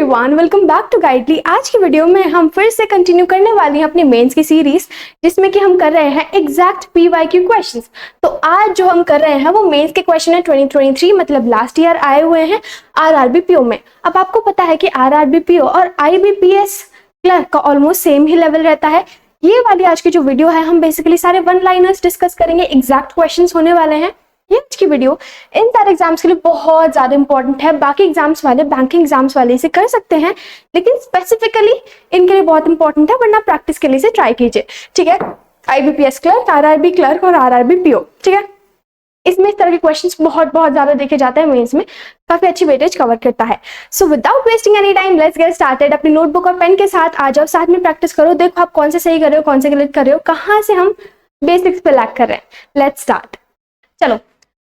Everyone, welcome back to Guidely. आज की video में हम फिर से कंटिन्यू करने वाली हैं अपनी मेंस की सीरीज, जिसमें कि हम कर रहे हैं एग्जैक्ट पीवाईक्यू क्वेश्चंस। तो आज जो हम कर रहे हैं वो मेंस के क्वेश्चन है 2023, मतलब लास्ट ईयर आए हुए हैं आरआरबी पीओ में। अब आपको पता है कि आरआरबी पीओ और आईबीपीएस क्लर्क का ऑलमोस्ट सेम ही लेवल रहता है। ये वाली आज की जो वीडियो है, हम बेसिकली सारे वन लाइनर्स डिस्कस करेंगे, एग्जैक्ट क्वेश्चंस होने वाले हैं। ये आज की वीडियो इन सारे एग्जाम्स के लिए बहुत ज्यादा इंपॉर्टेंट है। बाकी एग्जाम्स वाले, बैंकिंग एग्जाम्स वाले इसे कर सकते हैं, लेकिन स्पेसिफिकली इनके लिए बहुत इंपॉर्टेंट है, वरना प्रैक्टिस के लिए इसे ट्राई कीजिए। ठीक है, आईबीपीएस क्लर्क, आरआरबी क्लर्क और आरआरबी पीओ। ठीक है, इसमें इस तरह के क्वेश्चंस बहुत ज्यादा देखे जाते हैं मेंस में, काफी अच्छी वेटेज कवर करता है। So without wasting any time let's get started. अपनी नोटबुक और पेन के साथ आ जाओ, साथ में प्रैक्टिस करो, देखो आप कौन से सही कर रहे हो, कौन से गलत कर रहे हो, कहाँ से हम बेसिक्स पे लैग कर रहे हैं। Let's start. चलो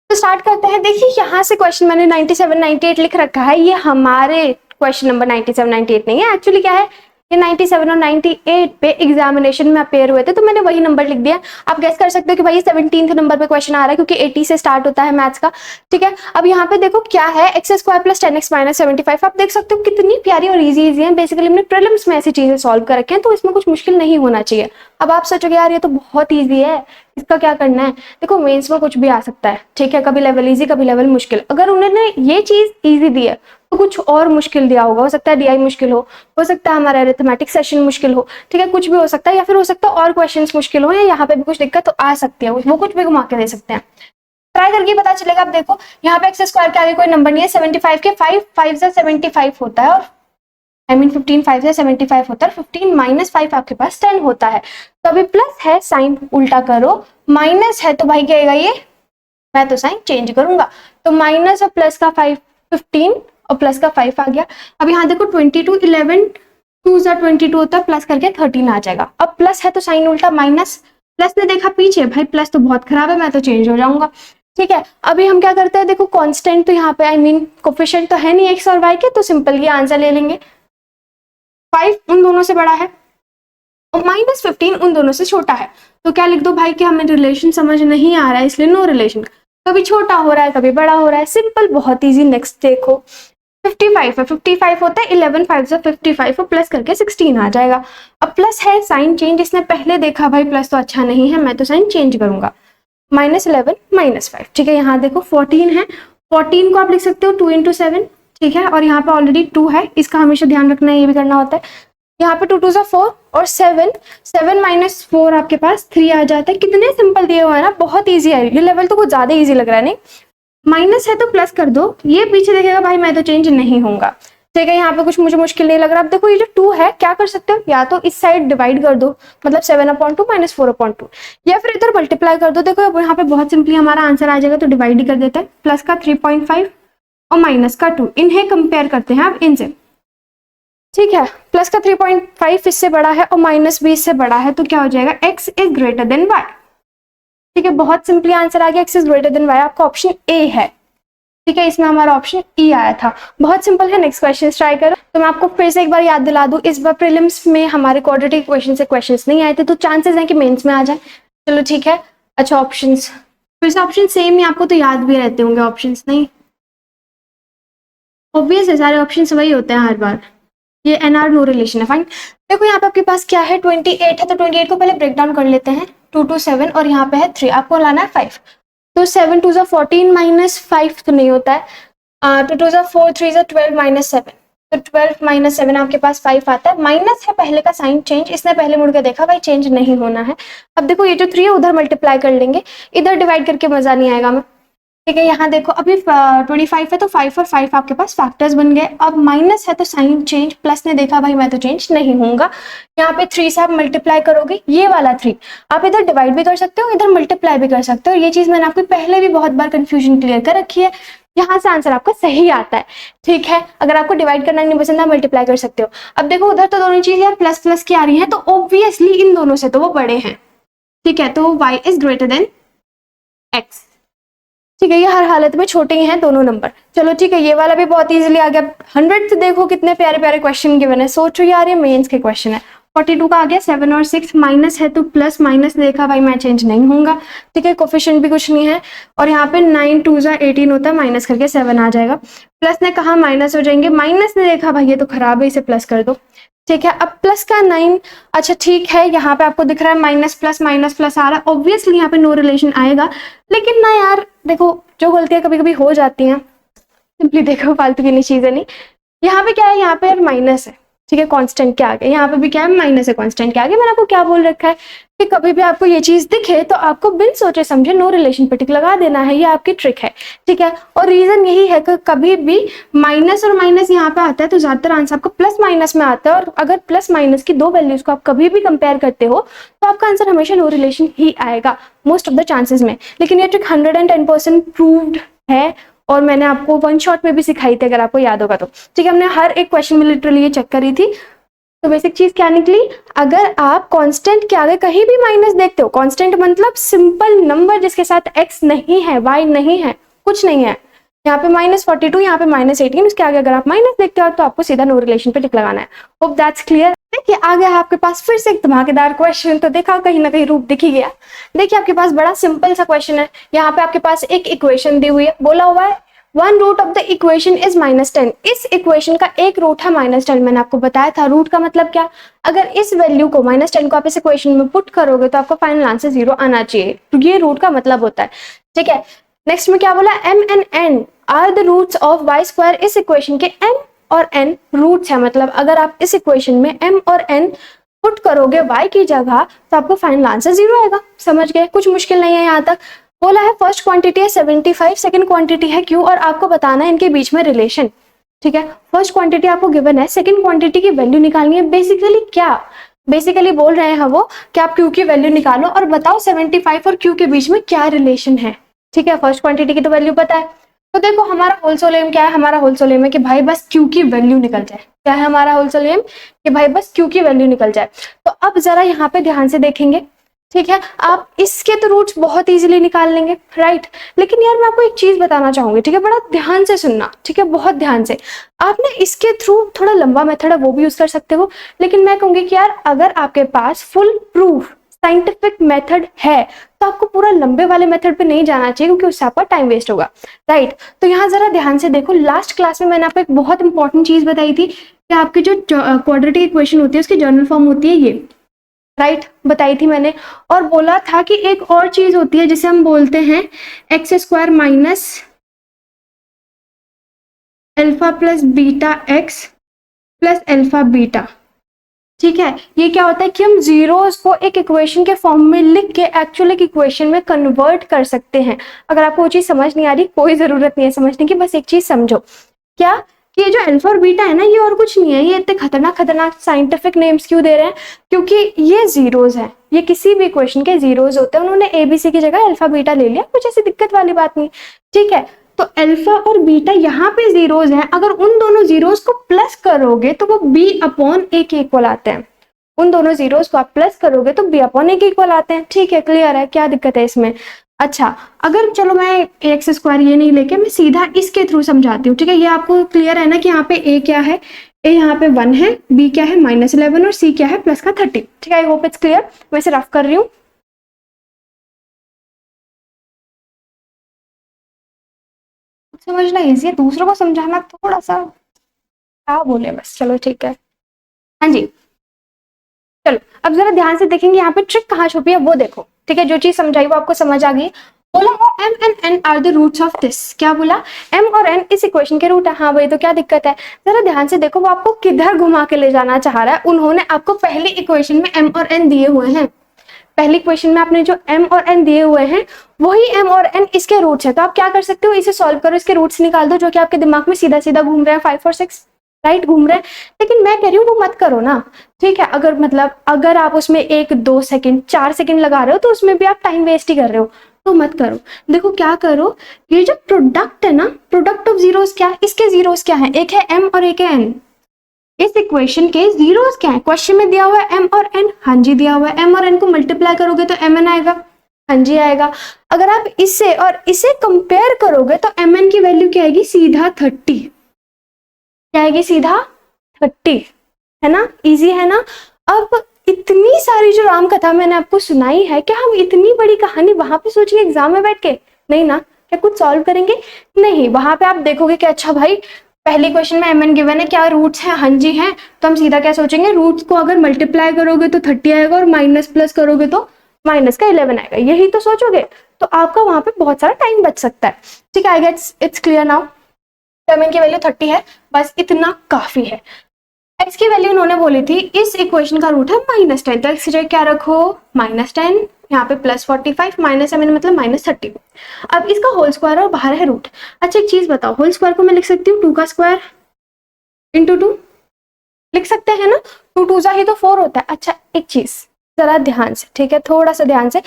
तो स्टार्ट करते हैं। देखिए यहाँ से क्वेश्चन मैंने 97 98 लिख रखा है, ये हमारे क्वेश्चन नंबर 97 98 नहीं है। एक्चुअली क्या है, ये 97 और 98 पे एग्जामिनेशन में अपेयर हुए थे, तो मैंने वही नंबर लिख दिया। आप गेस कर सकते हो कि भाई 17th नंबर पे क्वेश्चन आ रहा है, क्योंकि 80 से स्टार्ट होता है मैथ्स का। ठीक है, अब यहाँ पे देखो क्या है, x square plus 10x minus 75। आप देख सकते हो कितनी प्यारी और इजी है। बेसिकली हमने प्रीलिम्स में ऐसी चीजें सॉल्व कर रखे हैं, तो इसमें कुछ मुश्किल नहीं होना चाहिए। अब आप सोचोगे यार ये तो बहुत ईजी है, इसका क्या करना है। देखो मेंस में कुछ भी आ सकता है, ठीक है, कभी लेवल इजी कभी लेवल मुश्किल। अगर उन्होंने ये चीज इजी दी है तो कुछ और मुश्किल दिया होगा। हो सकता है डीआई मुश्किल हो सकता है हमारा अरिथमेटिक सेशन मुश्किल हो, ठीक है, कुछ भी हो सकता है, या फिर हो सकता है और क्वेश्चंस मुश्किल हो, या यहाँ पे भी कुछ दिक्कत तो आ सकती है, वो कुछ भी घुमा के दे सकते हैं। ट्राई करके पता चलेगा। अब देखो यहाँ पे एक्स स्क्वायर के आगे कोई नंबर नहीं है, 75 के 5 से 75 होता है, और 15 5 से 75 होता है, 15 माइनस 5 आपके पास 10 होता है। तो अभी प्लस है, साइन उल्टा करो, माइनस है तो भाई क्या आएगा, ये मैं तो साइन चेंज करूंगा, तो माइनस और प्लस का 5 15 और प्लस का 5 आ गया। अब यहाँ देखो 22 11 2 22 होता है, प्लस करके 13 आ जाएगा। अब प्लस है तो साइन उल्टा, माइनस प्लस ने देखा पीछे, भाई प्लस तो बहुत खराब है, मैं तो चेंज हो जाऊंगा। ठीक है, अभी हम क्या करते हैं, देखो कांस्टेंट तो यहाँ पे आई मीन कोफिशिएंट तो है नहीं एक्स और वाई के, तो सिंपल ये आंसर ले लेंगे। 5 उन दोनों से बड़ा है और माइनस 15 उन दोनों से छोटा है, तो क्या लिख दो भाई कि हमें रिलेशन समझ नहीं आ रहा है, इसलिए नो रिलेशन। कभी छोटा हो रहा है कभी बड़ा हो रहा है, सिंपल, बहुत इजी। नेक्स्ट देखो 55 है, 55 होता है 11 5 से 55 और प्लस करके 16 आ जाएगा। अब प्लस है, साइन चेंज, इसने पहले देखा भाई प्लस तो अच्छा नहीं है, मैं तो साइन चेंज करूंगा। माइनस 11 माइनस 5, ठीक है, यहाँ देखो 14 है, 14 को आप लिख सकते हो 2 into 7, ठीक है, और यहाँ पे ऑलरेडी 2 है, इसका हमेशा ध्यान रखना है, ये भी करना होता है। यहाँ पे 2 2 4 और 7 माइनस 4 आपके पास 3 आ जाता है। कितने सिंपल दिए हुए हैं ना, बहुत इजी है। ये लेवल तो कुछ ज्यादा इजी लग रहा है, नहीं माइनस है तो प्लस कर दो, ये पीछे देखेगा भाई मैं तो चेंज नहीं होऊंगा। ठीक है, यहाँ पे कुछ मुझे मुश्किल नहीं लग रहा। अब देखो ये जो 2 है, क्या कर सकते हो, या तो इस साइड डिवाइड कर दो, मतलब 7/2 माइनस 4/2, या फिर इधर मल्टीप्लाई कर दो। देखो अब यहाँ पे बहुत सिंपली हमारा आंसर आ जाएगा, तो डिवाइड ही कर देते हैं। प्लस का 3.5 और माइनस का 2, इन्हें कंपेयर करते हैं अब इनसे। ठीक है, प्लस का 3.5 इससे बड़ा है और माइनस भी इससे बड़ा है, तो क्या हो जाएगा, x is greater then y। ठीक है, बहुत सिंपली आंसर आ गया, x is greater then y। आपका ऑप्शन ए है, ठीक है, इसमें हमारा ऑप्शन ई आया था। बहुत सिंपल है। नेक्स्ट क्वेश्चन ट्राई करो। तो मैं आपको फिर से एक बार याद दिला दूं, इस बार प्रीलिम्स में हमारे क्वाड्रेटिक इक्वेशन से क्वेश्चंस नहीं आए थे, तो चांसेस हैं कि मेंस में आ जाए। चलो ठीक है, अच्छा ऑप्शंस फिर से ऑप्शन सेम ही, आपको तो याद भी रहते होंगे ऑप्शंस, नहीं ऑब्वियस है, सारे ऑप्शंस वही होते हैं हर बार। ये एनआर नो रिलेशन है, फाइन। देखो यहाँ पे आपके पास क्या है, 28 है, तो 28 को पहले ब्रेक डाउन कर लेते हैं, 2 2 7 और यहाँ पे है 3, आपको लाना है 5, तो 7 2 14 माइनस 5 तो नहीं होता है, 2 2 4 3 12 माइनस 7, तो 12 माइनस 7 आपके पास 5 आता है। माइनस है, पहले का साइन चेंज, इसने पहले मुड़ के देखा भाई चेंज नहीं होना है। अब देखो ये जो 3 है उधर मल्टीप्लाई कर लेंगे, इधर डिवाइड करके मजा नहीं आएगा मैं। ठीक है, यहाँ देखो अभी 25 है, तो 5 और 5 आपके पास फैक्टर्स बन गए। अब माइनस है तो साइन चेंज, प्लस ने देखा भाई मैं तो चेंज नहीं होऊंगा। यहाँ पे 3 से आप मल्टीप्लाई करोगे, ये वाला 3 आप इधर डिवाइड भी कर सकते हो, इधर मल्टीप्लाई भी कर सकते हो। ये चीज मैंने आपको पहले भी बहुत बार कंफ्यूजन क्लियर कर रखी है। यहाँ से आंसर आपका सही आता है। ठीक है, अगर आपको डिवाइड करना नहीं पसंद, आप मल्टीप्लाई कर सकते हो। अब देखो उधर तो दोनों चीज यार प्लस प्लस की आ रही है, तो ऑब्वियसली इन दोनों से तो वो बड़े हैं। ठीक है, तो y is greater then x। ठीक है, ये हर हालत में छोटे ही हैं दोनों नंबर। चलो ठीक है, ये वाला भी बहुत इजीली आ गया। 100 से देखो कितने प्यारे प्यारे क्वेश्चन गिवन है। सोचो यार ये मेंस के क्वेश्चन है, 42 का आ गया 7 और 6, माइनस है तो प्लस माइनस देखा भाई मैं चेंज नहीं होऊंगा, ठीक है, कोफिशिएंट भी कुछ नहीं है। और यहाँ पे 9 2 जा 18 होता है, माइनस करके 7 आ जाएगा। प्लस ने कहा माइनस हो जाएंगे, माइनस ने देखा भाई ये तो खराब है, इसे प्लस कर दो, ठीक है। अब प्लस का 9, अच्छा ठीक है, यहाँ पे आपको दिख रहा है माइनस प्लस आ रहा है, ऑब्वियसली यहाँ पे नो रिलेशन आएगा। लेकिन ना यार देखो, जो गलतियां कभी कभी हो जाती हैं, सिंपली देखो फालतू की नहीं चीजें नहीं। यहाँ पे क्या है, यहाँ पे यार माइनस है, ठीक है, कांस्टेंट के आगे, यहाँ पे भी क्या है, माइनस है कांस्टेंट के आगे। मैंने आपको क्या बोल रखा है कि कभी भी आपको ये चीज दिखे तो आपको बिन सोचे समझे नो रिलेशन पे टिक लगा देना है, ये आपकी ट्रिक है, ठीक है। और रीजन यही है कि कभी भी माइनस और माइनस यहाँ पे आता है तो ज्यादातर आंसर आपको प्लस माइनस में आता है, और अगर प्लस माइनस की दो वैल्यूज को आप कभी भी कंपेयर करते हो तो आपका आंसर हमेशा नो रिलेशन ही आएगा मोस्ट ऑफ द चांसेस में। लेकिन ये ट्रिक 110% प्रूव्ड है, और मैंने आपको वन शॉट में भी सिखाई थी, अगर आपको याद होगा तो, ठीक है। हमने हर एक क्वेश्चन में लिटरली ये चेक करी थी। तो बेसिक चीज क्या निकली, अगर आप कांस्टेंट के आगे कहीं भी माइनस देखते हो, कांस्टेंट मतलब सिंपल नंबर जिसके साथ एक्स नहीं है, वाई नहीं है, कुछ नहीं है, यहाँ पे -42, यहाँ पे -18, उसके आगे अगर आप माइनस देखते हो तो आपको सीधा नो रिलेशन पे टिक लगाना है। Hope that's clear. देखिए आगे आपके पास फिर से एक धमाकेदार क्वेश्चन, तो देखा कहीं ना कहीं रूप दिख ही गया। देखिए आपके पास बड़ा सिंपल सा क्वेश्चन है, यहाँ पे आपके पास एक इक्वेशन दी हुई है, बोला हुआ है one root of the equation is -10। इस इक्वेशन का एक रूट है -10। मैंने आपको बताया था रूट का मतलब क्या, अगर इस वैल्यू को -10 को आप इस इक्वेशन में पुट करोगे तो आपका फाइनल आंसर 0 आना चाहिए, तो ये रूट का मतलब होता है, ठीक है। नेक्स्ट में क्या बोला, m and n are the roots of y square. इस इक्वेशन के m और n रूट्स है, मतलब अगर आप इस इक्वेशन में m और n पुट करोगे y की जगह तो आपको फाइनल आंसर 0 आएगा। समझ गए, कुछ मुश्किल नहीं है। यहाँ तक बोला है फर्स्ट क्वांटिटी है 75, सेकंड क्वांटिटी है q, और आपको बताना है इनके बीच में रिलेशन, ठीक है। फर्स्ट क्वांटिटी आपको गिवन है, सेकंड क्वांटिटी की वैल्यू निकालनी है। बेसिकली क्या, बेसिकली बोल रहे हैं वो कि आप q की वैल्यू निकालो और बताओ 75 और q के बीच में क्या रिलेशन है, ठीक है। फर्स्ट क्वांटिटी की तो वैल्यू पता है, तो देखो हमारा होल एम क्या है, हमारा होल एम है कि भाई बस q की वैल्यू निकल जाए। क्या है हमारा होल एम, कि भाई बस q की वैल्यू निकल जाए। तो अब जरा यहाँ पे ध्यान से देखेंगे, ठीक है। आप इसके तो रूट्स बहुत इजीली निकाल लेंगे, राइट। लेकिन यार मैं आपको एक चीज बताना चाहूंगी, ठीक है, बड़ा ध्यान से सुनना, ठीक है, बहुत ध्यान से। आप ना इसके थ्रू थोड़ा लंबा मेथड है वो भी यूज कर सकते हो, लेकिन मैं कहूंगी कि यार अगर आपके पास फुल प्रूफ साइंटिफिक मेथड है तो आपको पूरा लंबे वाले मेथड पे नहीं जाना चाहिए, क्योंकि उससे आपका टाइम वेस्ट होगा, राइट। तो यहाँ जरा ध्यान से देखो, लास्ट क्लास में मैंने आपको एक बहुत इंपॉर्टेंट चीज बताई थी कि आपकी जो क्वाड्रेटिक इक्वेशन होती है उसकी जनरल फॉर्म होती है ये, राइट, बताई थी मैंने। और बोला था कि एक और चीज होती है जिसे हम बोलते हैं x square minus alpha plus beta x plus alpha beta, ठीक है। ये क्या होता है कि हम जीरोस को एक इक्वेशन के फॉर्म में लिख के एक्चुअल एक इक्वेशन में कन्वर्ट कर सकते हैं। अगर आपको वो चीज समझ नहीं आ रही, कोई जरूरत नहीं है समझने की, बस एक चीज समझो क्या, कि ये जो अल्फा और बीटा है ना, ये और कुछ नहीं है। ये इतने खतरनाक साइंटिफिक नेम्स क्यों दे रहे हैं, क्योंकि ये जीरोस हैं, ये किसी भी इक्वेशन के जीरोस होते हैं। उन्होंने एबीसी की जगह अल्फा बीटा ले लिया, कुछ ऐसी दिक्कत वाली बात नहीं, ठीक है। तो अल्फा और बीटा यहाँ पे जीरोस हैं, अगर उन दोनों जीरोस को प्लस करोगे तो वो b/a के इक्वल आते हैं। उन दोनों जीरोस को आप प्लस करोगे तो b/a के इक्वल आते हैं, ठीक है, क्लियर है, क्या दिक्कत है इसमें। अच्छा, अगर चलो मैं एक्स स्क्वायर ये नहीं लेके मैं सीधा इसके थ्रू समझाती हूँ, ठीक है। ये आपको क्लियर है ना कि यहाँ पे a क्या है, a यहाँ पे 1 है, b क्या है -11 और c क्या है प्लस का 30, ठीक है। आई होप इट्स क्लियर, मैं इसे रफ कर रही हूँ। समझना इजी है, दूसरों को समझाना थोड़ा सा क्या बोले बस, चलो ठीक है। हाँ जी, चलो अब जरा ध्यान से देखेंगे यहाँ पे ट्रिक कहाँ छुपी है वो देखो, ठीक है। जो चीज समझाई वो आपको समझ आ गई। बोला है m and n are the roots of this, क्या बोला, m और n इस इक्वेशन के रूट है। हाँ भाई, तो क्या दिक्कत है, जरा ध्यान से देखो वो आपको किधर घुमा के ले जाना चाह रहा है। उन्होंने आपको पहली इक्वेशन में m और n दिए हुए हैं, पहली इक्वेशन में आपने जो m और n दिए हुए हैं वही m और n इसके रूट्स है। तो आप क्या कर सकते हो, इसे सॉल्व करो, इसके रूट्स निकाल दो, जो कि आपके दिमाग में सीधा सीधा घूम रहे हैं 5 और 6, राइट, घूम रहे हैं। लेकिन मैं कह रही हूँ वो मत करो ना, ठीक है। अगर मतलब अगर आप उसमें 1 2 सेकंड 4 सेकंड लगा रहे हो तो उसमें भी आप टाइम वेस्ट ही कर रहे हो, तो मत करो। देखो क्या करो, ये जो प्रोडक्ट है ना, प्रोडक्ट ऑफ जीरोस क्या है, इसके जीरोस क्या है, एक है m और एक है n। इस इक्वेशन के जीरोस क्या है, क्वेश्चन में दिया हुआ है m और n, हाँ जी दिया हुआ है। m और n को मल्टीप्लाई करोगे तो mn आएगा, हाँ जी आएगा। अगर आप इसे और इसे कंपेयर करोगे तो mn की वैल्यू क्या आएगी, सीधा 30, क्या आएगी, सीधा 30, है ना, इजी है ना। अब इतनी सारी जो राम कथा मैंने आपको सुनाई है, क्या हम इतनी बड़ी कहानी वहां पे सोचेंगे एग्जाम में बैठ के? नहीं ना। क्या कुछ सॉल्व करेंगे? नहीं। वहां पे आप देखोगे कि अच्छा भाई पहले क्वेश्चन में mn गिवन है, क्या रूट्स हैं? हाँ जी हैं। तो हम सीधा क्या सोचेंगे, रूट्स को अगर मल्टीप्लाई करोगे तो 30 आएगा और माइनस प्लस करोगे तो माइनस का 11 आएगा, यही तो सोचोगे। तो आपका वहां पे बहुत सारा टाइम बच सकता है। ठीक है, I gets it's clear now. mn की वैल्यू 30 है, बस इतना काफी है। x की वैल्यू उन्होंने बोली थी, इस इक्वेशन का रूट है -10, तो x की जगह क्या रखो, -10, यहाँ पे +45, माइनस mn मतलब -30। अब इसका होल स्क्वायर और बाहर है रूट। अच्छा एक चीज बताओ, होल स्क्वायर को मैं लिख सकती हूँ 2 का स्क्वायर इंटू 2, लिख सकते हैं ना? 2 2 ही तो 4 होता है। अच्छा एक चीज जरा ध्यान से, ठीक है, थोड़ा सा ध्यान से,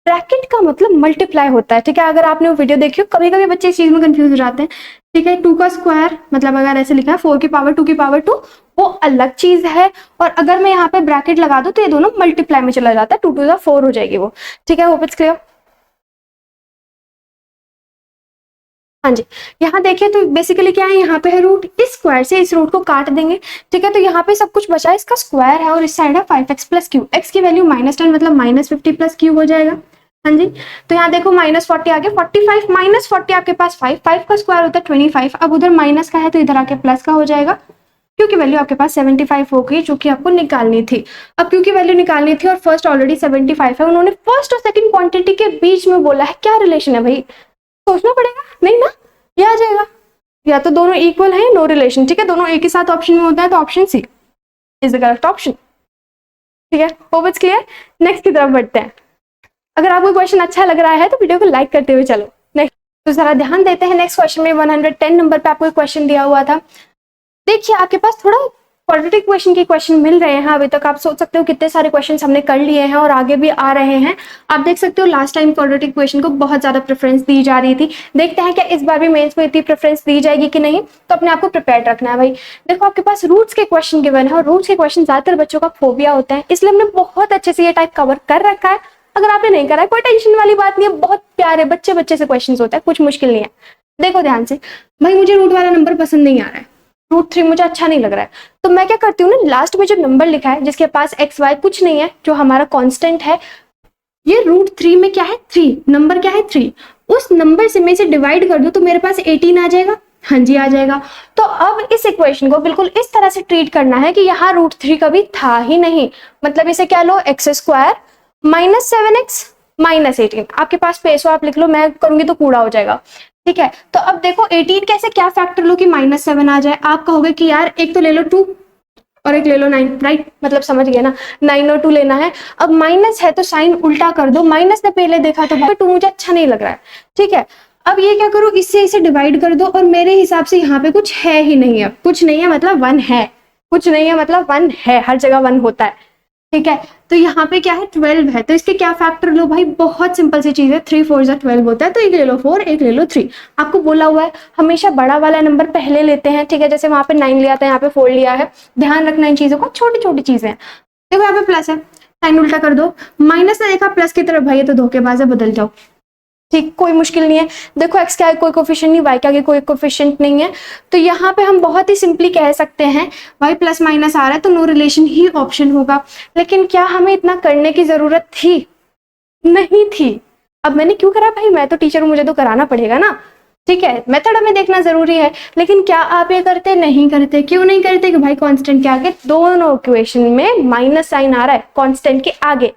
ब्रैकेट का मतलब मल्टीप्लाई होता है। ठीक है, अगर आपने वो वीडियो देखी हो, कभी कभी बच्चे इस चीज में कंफ्यूज हो जाते हैं। ठीक है, 2 का स्क्वायर मतलब अगर ऐसे लिखा है 4 की पावर 2 की पावर 2, वो अलग चीज है। और अगर मैं यहाँ पे ब्रैकेट लगा दूं तो ये दोनों मल्टीप्लाई में चला जाता है, 2 2 4 हो जाएगी वो। ठीक है, होप इट्स क्लियर। हाँ जी, यहाँ देखिए तो बेसिकली क्या है, यहाँ पे है रूट, इस स्क्वायर से इस रूट को काट देंगे। ठीक है, तो यहाँ पे सब कुछ बचा है, इसका स्क्वायर है और इस साइड है 5x प्लस क्यू। एक्स की वैल्यू -10 मतलब -50 प्लस क्यू हो जाएगा। हाँ जी, तो यहाँ देखो -40 आगे 45, -40 आपके पास 5 का स्क्वायर होता है 25। अब उधर माइनस का है तो इधर आके प्लस का हो जाएगा, क्योंकि वैल्यू आपके पास 75 हो गई, जो कि आपको निकालनी थी। अब क्योंकि वैल्यू निकालनी थी और फर्स्ट ऑलरेडी 75 है, उन्होंने फर्स्ट और सेकंड क्वांटिटी के बीच में बोला है, क्या रिलेशन है भाई, सोचना पड़ेगा नहीं ना, ये आ जाएगा। या तो दोनों इक्वल है, नो रिलेशन। ठीक है, दोनों एक ही साथ ऑप्शन में होता है, तो option C is the correct option. ठीक है, होप इट्स क्लियर। नेक्स्ट की तरफ बढ़ते हैं। अगर आपको क्वेश्चन अच्छा लग रहा है तो वीडियो को लाइक करते हुए चलो। नेक्स्ट तो जरा ध्यान देते हैं, नेक्स्ट क्वेश्चन में 110 नंबर पे आपको क्वेश्चन दिया हुआ था। देखिए आपके पास थोड़ा क्वाड्रेटिक क्वेश्चन के क्वेश्चन मिल रहे हैं अभी तक। आप सोच सकते हो कितने सारे क्वेश्चंस हमने कर लिए हैं और आगे भी आ रहे हैं। आप देख सकते हो लास्ट टाइम क्वाड्रेटिक क्वेश्चन को बहुत ज्यादा प्रेफरेंस दी जा रही थी। देखते हैं क्या इस बार भी मेंस में इतनी प्रेफरेंस दी जाएगी कि नहीं। तो अपने आप को प्रिपेयर रखना है भाई। देखो आपके पास रूट्स के क्वेश्चन गिवन है और रूट्स के क्वेश्चन ज्यादातर बच्चों का फोबिया होता है, इसलिए हमने बहुत अच्छे से ये टाइप कवर कर रखा है। अगर आपने नहीं करा है कोई टेंशन वाली बात नहीं है, बहुत प्यारे बच्चे बच्चे से क्वेश्चन होता है, कुछ मुश्किल नहीं है। देखो ध्यान से, भाई मुझे रूट वाला नंबर पसंद नहीं आ रहा है, रूट 3 मुझे अच्छा नहीं लग रहा है, तो मैं क्या करती हूँ ना, लास्ट में जो नंबर लिखा है जिसके पास एक्स वाई कुछ नहीं है, जो हमारा कांस्टेंट है, ये रूट 3 में क्या है 3, नंबर क्या है 3, उस नंबर से मैं इसे डिवाइड कर दूं तो मेरे पास 18 आ जाएगा। हाँ जी आ जाएगा। तो अब इस इक्वेशन को बिल्कुल इस तरह से ट्रीट करना है कि यहाँ रूट 3 कभी था ही नहीं, मतलब इसे क्या लो, एक्स स्क्वायर -7x -18, आपके पास पेस हो आप लिख लो, मैं करूंगी तो कूड़ा हो जाएगा। ठीक है, तो अब देखो 18 कैसे क्या फैक्टर लो कि -7 आ जाए। आप कहोगे कि यार एक तो ले लो 2 और एक ले लो 9, राइट, मतलब समझ गए ना, 9 और 2 लेना है। अब माइनस है तो साइन उल्टा कर दो, माइनस ने पहले देखा तो 2 मुझे अच्छा नहीं लग रहा है। ठीक है, अब ये क्या करो, इससे इसे डिवाइड कर दो और मेरे हिसाब से यहाँ पे कुछ है ही नहीं है, कुछ नहीं है मतलब 1 है, कुछ नहीं है मतलब 1 है, हर जगह 1 होता है। ठीक है, तो यहाँ पे क्या है 12 है, तो इसके क्या फैक्टर लो भाई, बहुत सिंपल सी चीज है, 3 4 12 होता है, तो एक ले लो 4 एक ले लो 3। आपको बोला हुआ है हमेशा बड़ा वाला नंबर पहले लेते हैं। ठीक है, जैसे वहां पे 9 लिया था, यहाँ पे 4 लिया है, ध्यान रखना इन चीजों को, छोटी छोटी चीजें हैं। देखो यहाँ पे प्लस है, साइन उल्टा कर दो, माइनस ने देखा प्लस की तरफ, भाई ये तो धोखेबाज है, बदल जाओ। ठीक, कोई मुश्किल नहीं है। देखो एक्स का कोई कोफिशिएंट नहीं, वाई का कोई कोफिशिएंट नहीं है, तो यहाँ पे हम बहुत ही सिंपली कह सकते हैं भाई प्लस माइनस आ रहा है तो नो रिलेशन ही ऑप्शन होगा। लेकिन क्या हमें इतना करने की जरूरत थी? नहीं थी। अब मैंने क्यों करा भाई, मैं तो टीचर हूं, मुझे तो कराना पड़ेगा ना। ठीक है, मेथड हमें देखना जरूरी है, लेकिन क्या आप ये करते? नहीं करते। क्यों नहीं करते? कि भाई कांस्टेंट के आगे दोनों इक्वेशन में माइनस साइन आ रहा है, कांस्टेंट के आगे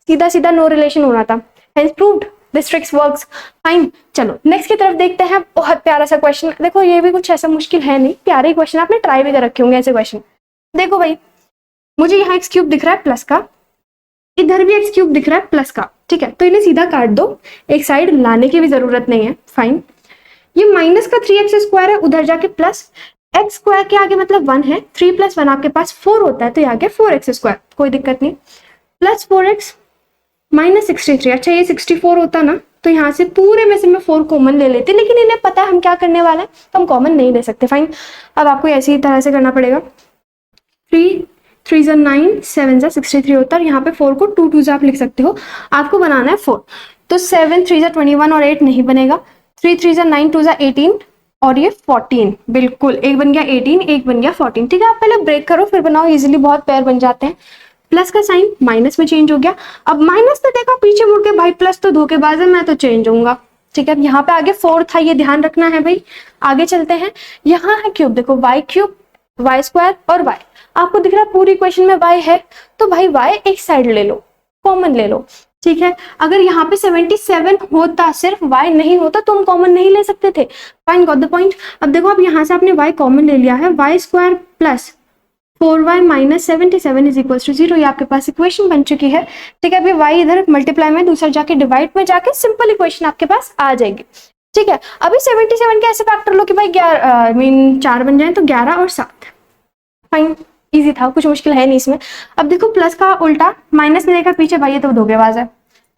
सीधा सीधा नो रिलेशन होना था, hence proved this tricks works fine. चलो नेक्स्ट की तरफ देखते हैं। बहुत प्यारा सा क्वेश्चन, देखो ये भी कुछ ऐसा मुश्किल है नहीं, प्यारे क्वेश्चन, आपने ट्राई भी कर रखे होंगे ऐसे क्वेश्चन। देखो भाई, मुझे यहाँ एक्स क्यूब दिख रहा है प्लस का, इधर भी एक्स क्यूब दिख रहा है प्लस का। ठीक है, तो इन्हें सीधा काट दो, एक साइड लाने की भी जरूरत नहीं है, फाइन। ये माइनस का 3x स्क्वायर है, उधर जाके प्लस, एक्स स्क्वायर के आगे मतलब 1 है, 3 + 1 आपके पास 4 होता है, तो ये आगे 4x स्क्वायर, कोई दिक्कत नहीं, प्लस 4x -63। अच्छा ये 64 होता ना, तो यहाँ से पूरे में से मैं 4 कॉमन ले लेते, लेकिन इन्हें पता है हम क्या करने वाले हैं, तो हम कॉमन नहीं ले सकते, फाइन। अब आपको ऐसी ही तरह से करना पड़ेगा, 3 3 9 7 63 होता है, और यहाँ पे 4 को 2 2 आप लिख सकते हो, आपको बनाना है 4, तो 7 3 21 और 8 नहीं बनेगा, 3 3 9 2 18 और ये 14, बिल्कुल एक बन गया 18, एक बन गया 14। ठीक है, आप पहले ब्रेक करो फिर बनाओ, इजिली बहुत पेयर बन जाते हैं। प्लस का साइन माइनस में चेंज हो गया। अब माइनस तो देखा पीछे मुड़ के भाई, प्लस तो धोखेबाज है, मैं तो चेंज होऊंगा। ठीक है, अब यहाँ पे आगे 4 था, ये ध्यान रखना है भाई। आगे चलते हैं, यहाँ है क्यूब, देखो वाई क्यूब, वाई स्क्वायर और वाई। आपको दिख रहा है पूरी इक्वेशन में वाई है, तो भाई वाई एक साइड ले लो, कॉमन ले लो। ठीक है, अगर यहाँ पे 77 होता, सिर्फ y नहीं होता तो हम कॉमन नहीं ले सकते थे। Fine, got the point. अब देखो, अब यहाँ से आपने y कॉमन ले लिया है, y square plus 4y minus 77 is equal to 0, ये आपके पास इक्वेशन बन चुकी है। ठीक है, अभी y इधर मल्टीप्लाई में, दूसरा जाके डिवाइड में जाके सिंपल इक्वेशन आपके पास आ जाएगी। ठीक है, अभी 77 के ऐसे फैक्टर लो कि भाई 4 बन जाए, तो 11 और 7। फाइन, इजी था, कुछ मुश्किल है नहीं इसमें। अब देखो प्लस का उल्टा, माइनस में देखा पीछे भाई, ये तो धोखेबाज है।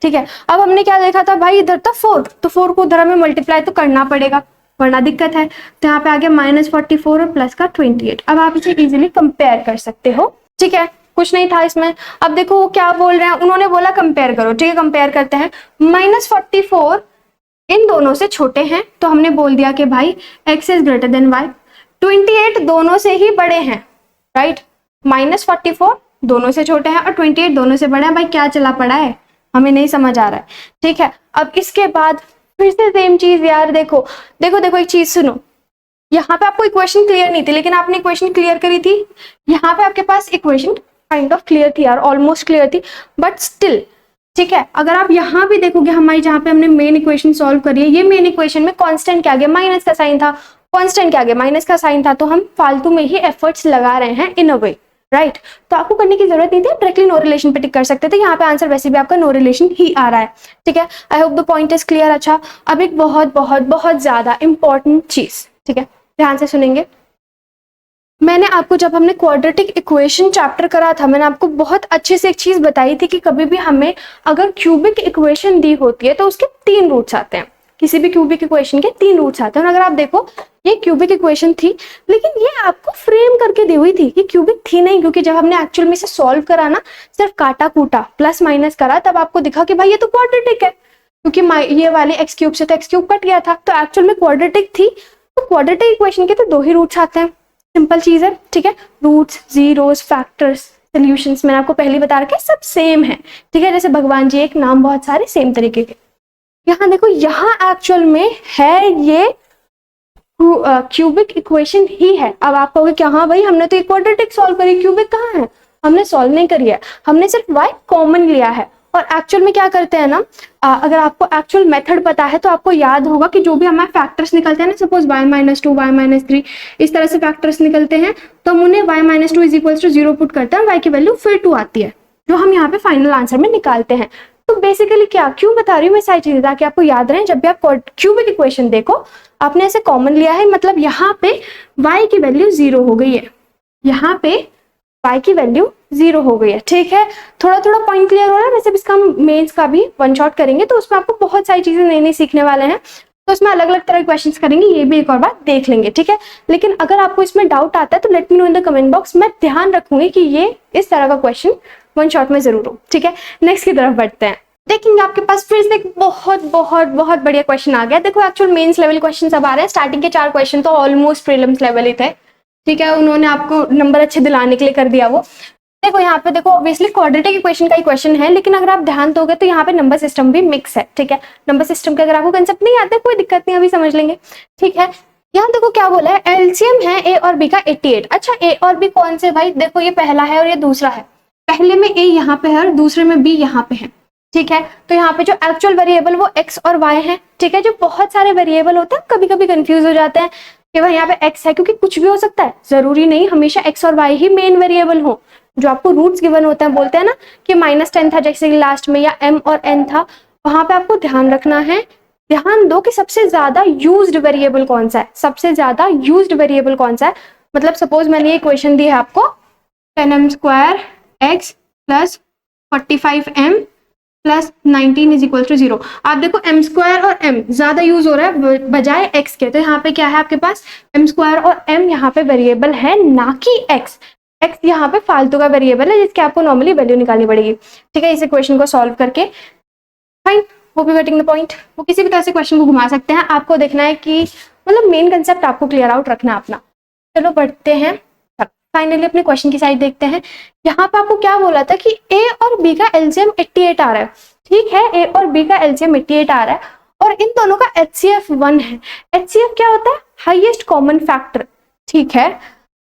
ठीक है, अब हमने क्या देखा था भाई, इधर था 4, तो 4 को उधर हमें मल्टीप्लाई तो करना पड़ेगा वरना दिक्कत है। तो यहाँ पे आ गया -44 और प्लस का 28। अब आप इसे इजीली कंपेयर कर सकते हो। ठीक है, कुछ नहीं था इसमें। अब देखो वो क्या बोल रहे हैं, उन्होंने बोला कंपेयर करो। ठीक है, कंपेयर करते हैं। -44 इन दोनों से छोटे हैं, तो हमने बोल दिया कि भाई x is greater then y। 28 दोनों से ही बड़े हैं, राइट। -44 दोनों से छोटे हैं और 28 दोनों से बड़े हैं। भाई क्या चला पड़ा है, हमें नहीं समझ आ रहा है। ठीक है, अब इसके बाद फिर से सेम चीज यार, देखो देखो देखो एक चीज सुनो, यहाँ पे आपको इक्वेशन क्लियर नहीं थी, लेकिन आपने इक्वेशन क्लियर करी थी। यहाँ पे आपके पास इक्वेशन काइंड ऑफ क्लियर थी यार, ऑलमोस्ट क्लियर थी, बट स्टिल। ठीक है, अगर आप यहाँ भी देखोगे, हमारी जहाँ पे हमने मेन इक्वेशन सॉल्व करी है, ये मेन इक्वेशन में कांस्टेंट के आगे माइनस का साइन था, कांस्टेंट के आगे माइनस का साइन था, तो हम फालतू में ही एफर्ट्स लगा रहे हैं इन अ वे, राइट। तो आपको करने की जरूरत नहीं थी, डायरेक्टली नो रिलेशन पे टिक कर सकते थे। यहाँ पे आंसर वैसे भी आपका नो रिलेशन ही आ रहा है। ठीक है, I hope the point is clear. अच्छा, अब एक बहुत बहुत बहुत ज्यादा इंपॉर्टेंट चीज, ठीक है, ध्यान से सुनेंगे। मैंने आपको, जब हमने क्वाड्रेटिक इक्वेशन चैप्टर करा था, मैंने आपको बहुत अच्छे से एक चीज बताई थी कि कभी भी हमें अगर क्यूबिक इक्वेशन दी होती है तो उसके 3 रूट्स आते हैं। किसी भी क्यूबिक इक्वेशन के 3 रूट्स आते हैं। और अगर आप देखो, ये क्यूबिक इक्वेशन थी, लेकिन ये आपको फ्रेम करके दी हुई थी, ये क्यूबिक थी नहीं, क्योंकि जब हमने एक्चुअल में इसे सॉल्व करा ना, सिर्फ काटा कूटा प्लस माइनस करा, तब आपको दिखा कि भाई ये तो क्वाड्रेटिक है, क्योंकि ये वाले एक्स क्यूब से तो एक्स क्यूब कट गया था, तो एक्चुअल में क्वाड्रेटिक थी। तो क्वाड्रेटिक इक्वेशन के तो 2 ही रूट्स आते हैं, सिंपल चीज है। ठीक है, रूट्स, जीरोस, फैक्टर्स, सोल्यूशंस मैंने आपको पहले बता रखा है, सब सेम है। ठीक है, जैसे भगवान जी एक नाम बहुत सारे सेम तरीके के। यहाँ देखो, यहाँ एक्चुअल में है ये क्यूबिक इक्वेशन ही है। अब आप कहोगे क्या, हाँ भाई हमने तो क्वाड्रेटिक सॉल्व करी, क्यूबिक कहाँ है? हमने सॉल्व नहीं करी है, हमने सिर्फ y कॉमन लिया है। और एक्चुअल में क्या करते हैं ना, अगर आपको एक्चुअल मेथड पता है तो आपको याद होगा कि जो भी हमारे फैक्टर्स निकलते हैं ना, सपोज y-2, y-3, इस तरह से फैक्टर्स निकलते हैं, तो हम उन्हें y-2 is equal to 0 put करते हैं, y की वैल्यू फिर 2 आती है, जो हम यहाँ पे फाइनल आंसर में निकालते हैं। तो बेसिकली क्या, क्यों बता रही हूँ मैं सारी चीजें, ताकि आपको याद रहे, जब भी आप क्यूबिक इक्वेशन देखो, आपने ऐसे कॉमन लिया है, मतलब यहाँ पे y की वैल्यू 0 हो गई है, यहाँ पे y की वैल्यू 0 हो गई है। ठीक है, थोड़ा थोड़ा पॉइंट क्लियर हो रहा है। वैसे इसका हम मेंस का भी वन शॉट करेंगे, तो उसमें आपको बहुत सारी चीजें नई नई सीखने वाले हैं, तो उसमें अलग अलग तरह के क्वेश्चंस करेंगे, ये भी एक और बार देख लेंगे। ठीक है, लेकिन अगर आपको इसमें डाउट आता है तो let me know in the comment box, मैं ध्यान रखूंगी कि ये इस तरह का क्वेश्चन वन शॉट में जरूर हो। ठीक है, नेक्स्ट की तरफ बढ़ते हैं। देखेंगे आपके पास फिर से एक बहुत बहुत बहुत बढ़िया क्वेश्चन आ गया। देखो एक्चुअल मेंस लेवल क्वेश्चन सब आ रहे हैं, स्टार्टिंग के 4 क्वेश्चन तो ऑलमोस्ट प्रीलिम्स लेवल ही थे। ठीक है, उन्होंने आपको नंबर अच्छे दिलाने के लिए कर दिया वो। देखो यहाँ पे देखो, ऑब्वियसली क्वाड्रेटिक इक्वेशन का ही क्वेश्चन है, लेकिन अगर आप ध्यान दोगे तो यहाँ पे नंबर सिस्टम भी मिक्स है। ठीक है, नंबर सिस्टम के अगर आपको कंसेप्ट नहीं आता कोई दिक्कत नहीं, अभी समझ लेंगे। ठीक है, यहाँ देखो क्या बोला है, एलसीएम है ए और बी का 88। अच्छा, ए और बी कौन से भाई, देखो ये पहला है और ये दूसरा है, पहले में ए यहाँ पे है और दूसरे में बी यहाँ पे है। ठीक है, तो यहाँ पे जो एक्चुअल वेरिएबल वो x और y है। ठीक है, जो बहुत सारे वेरिएबल होते हैं, कभी कभी कंफ्यूज हो जाते हैं कि भाई यहाँ पे x है, क्योंकि कुछ भी हो सकता है, जरूरी नहीं हमेशा x और y ही मेन वेरिएबल हो। जो आपको रूट्स गिवन होते हैं, बोलते हैं ना कि -10 था जैसे कि लास्ट में, या m और n था, वहां पे आपको ध्यान रखना है। ध्यान दो कि सबसे ज्यादा यूज्ड वेरिएबल कौन सा है, सबसे ज्यादा यूज्ड वेरिएबल कौन सा है। मतलब सपोज मैंने ये इक्वेशन दी है आपको, 10m² x plus 45m plus 19 is equal to 0। आप देखो m² और m ज्यादा यूज हो रहा है बजाय x के, तो यहाँ पे क्या है आपके पास, m² और m यहाँ पे वेरिएबल है, ना कि x। x यहाँ पे फालतू का वेरिएबल है, जिसके आपको नॉर्मली वैल्यू निकालनी पड़ेगी। ठीक है, इस इक्वेशन को सॉल्व करके, फाइन, वो भी गेटिंग द पॉइंट। वो किसी भी तरह से क्वेश्चन को घुमा सकते हैं, आपको देखना है कि मतलब मेन कंसेप्ट आपको क्लियर आउट रखना है अपना। चलो बढ़ते हैं, फाइनली अपने क्वेश्चन की साइड देखते हैं। यहाँ पे आपको क्या बोला था कि ए और बी का एलसीएम 88 आ रहा है। ठीक है, ए और बी का एलसीएम 88 आ रहा है और इन दोनों का एचसीएफ 1 है। एचसीएफ क्या होता है? Highest common factor. ठीक है,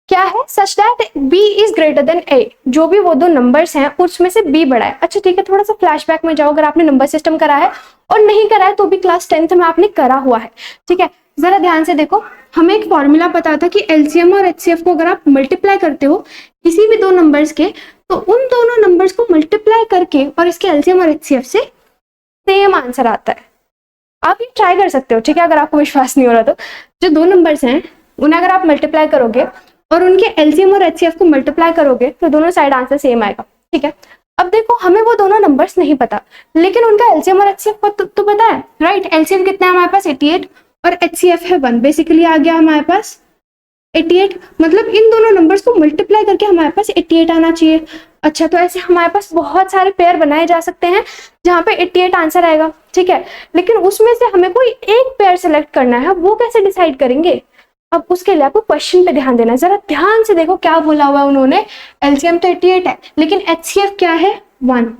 क्या है? Such that B is greater than A, जो भी वो दो नंबर्स हैं उसमें से बी बड़ा है। अच्छा ठीक है, थोड़ा सा फ्लैशबैक में जाओ, अगर आपने नंबर सिस्टम करा है और नहीं करा है तो भी क्लास 10th में आपने करा हुआ है। ठीक है, जरा ध्यान से देखो, हमें एक फॉर्मूला पता था कि एलसीएम और एचसीएफ को अगर आप मल्टीप्लाई करते हो किसी भी दो नंबर्स के, तो उन दोनों नंबर्स को मल्टीप्लाई करके और इसके एलसीएम और एचसीएफ से सेम आंसर आता है। आप ये ट्राई कर सकते हो। ठीक है, अगर आपको विश्वास नहीं हो रहा तो जो दो नंबर्स हैं उन्हें अगर आप मल्टीप्लाई करोगे और उनके एलसीएम और एचसीएफ को मल्टीप्लाई करोगे तो दोनों साइड आंसर सेम आएगा। ठीक है, अब देखो हमें वो दोनों नंबर्स नहीं पता, लेकिन उनका एलसीएम और एचसीएफ तो पता है, राइट? एलसीएम कितना है हमारे पास? 88 और एचसीएफ है 1। बेसिकली आ गया हमारे पास 88, मतलब इन दोनों नंबर्स को मल्टीप्लाई करके हमारे पास 88 आना चाहिए। अच्छा, तो ऐसे हमारे पास बहुत सारे पेयर बनाए जा सकते हैं जहाँ पे 88 आंसर आएगा। ठीक है, लेकिन उसमें से हमें कोई एक पेयर सेलेक्ट करना है, वो कैसे डिसाइड करेंगे? अब उसके लिए आपको क्वेश्चन पे ध्यान देना है। जरा ध्यान से देखो क्या बोला हुआ है उन्होंने। एलसीएम तो 88 है, लेकिन एचसीएफ क्या है? 1।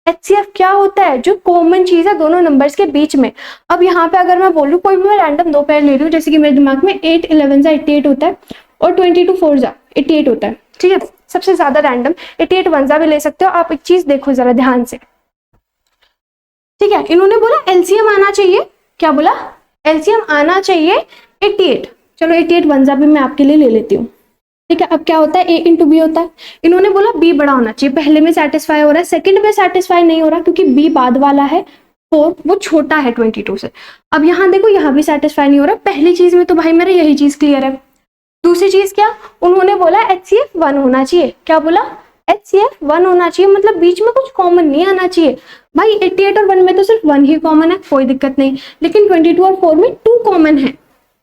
एचसीएफ क्या होता है? जो कॉमन चीज है दोनों नंबर्स के बीच में। अब यहाँ पे अगर मैं बोलूँ, कोई भी मैं रैंडम दो पेयर ले रही हूँ, जैसे कि मेरे दिमाग में 8 11 जा 88 होता है और 22 4 जा 88 होता है। ठीक है, सबसे ज्यादा रैंडम 88 1 जा भी ले सकते हो आप। एक चीज देखो जरा ध्यान से। ठीक है, इन्होंने बोला एलसीएम आना चाहिए, क्या बोला? एलसीएम आना चाहिए 88। चलो 88 1 जा भी मैं आपके लिए ले लेती हूँ। ठीक है, अब क्या होता है? ए इंटू बी होता है। इन्होंने बोला बी बड़ा होना चाहिए। पहले में सेटिस्फाई हो रहा है, सेकंड में सेटिस्फाई नहीं हो रहा क्योंकि बी बाद वाला है 4, वो छोटा है 22 से। अब यहाँ देखो, यहाँ भी सेटिस्फाई नहीं हो रहा। पहली चीज में तो भाई मेरा यही चीज क्लियर है। दूसरी चीज क्या? उन्होंने बोला एचसीएफ 1 होना चाहिए। क्या बोला? एचसीएफ 1 होना चाहिए, मतलब बीच में कुछ कॉमन नहीं आना चाहिए। भाई 88 और 1 में तो सिर्फ 1 ही कॉमन है, कोई दिक्कत नहीं, लेकिन 22 और 4 में 2 कॉमन है,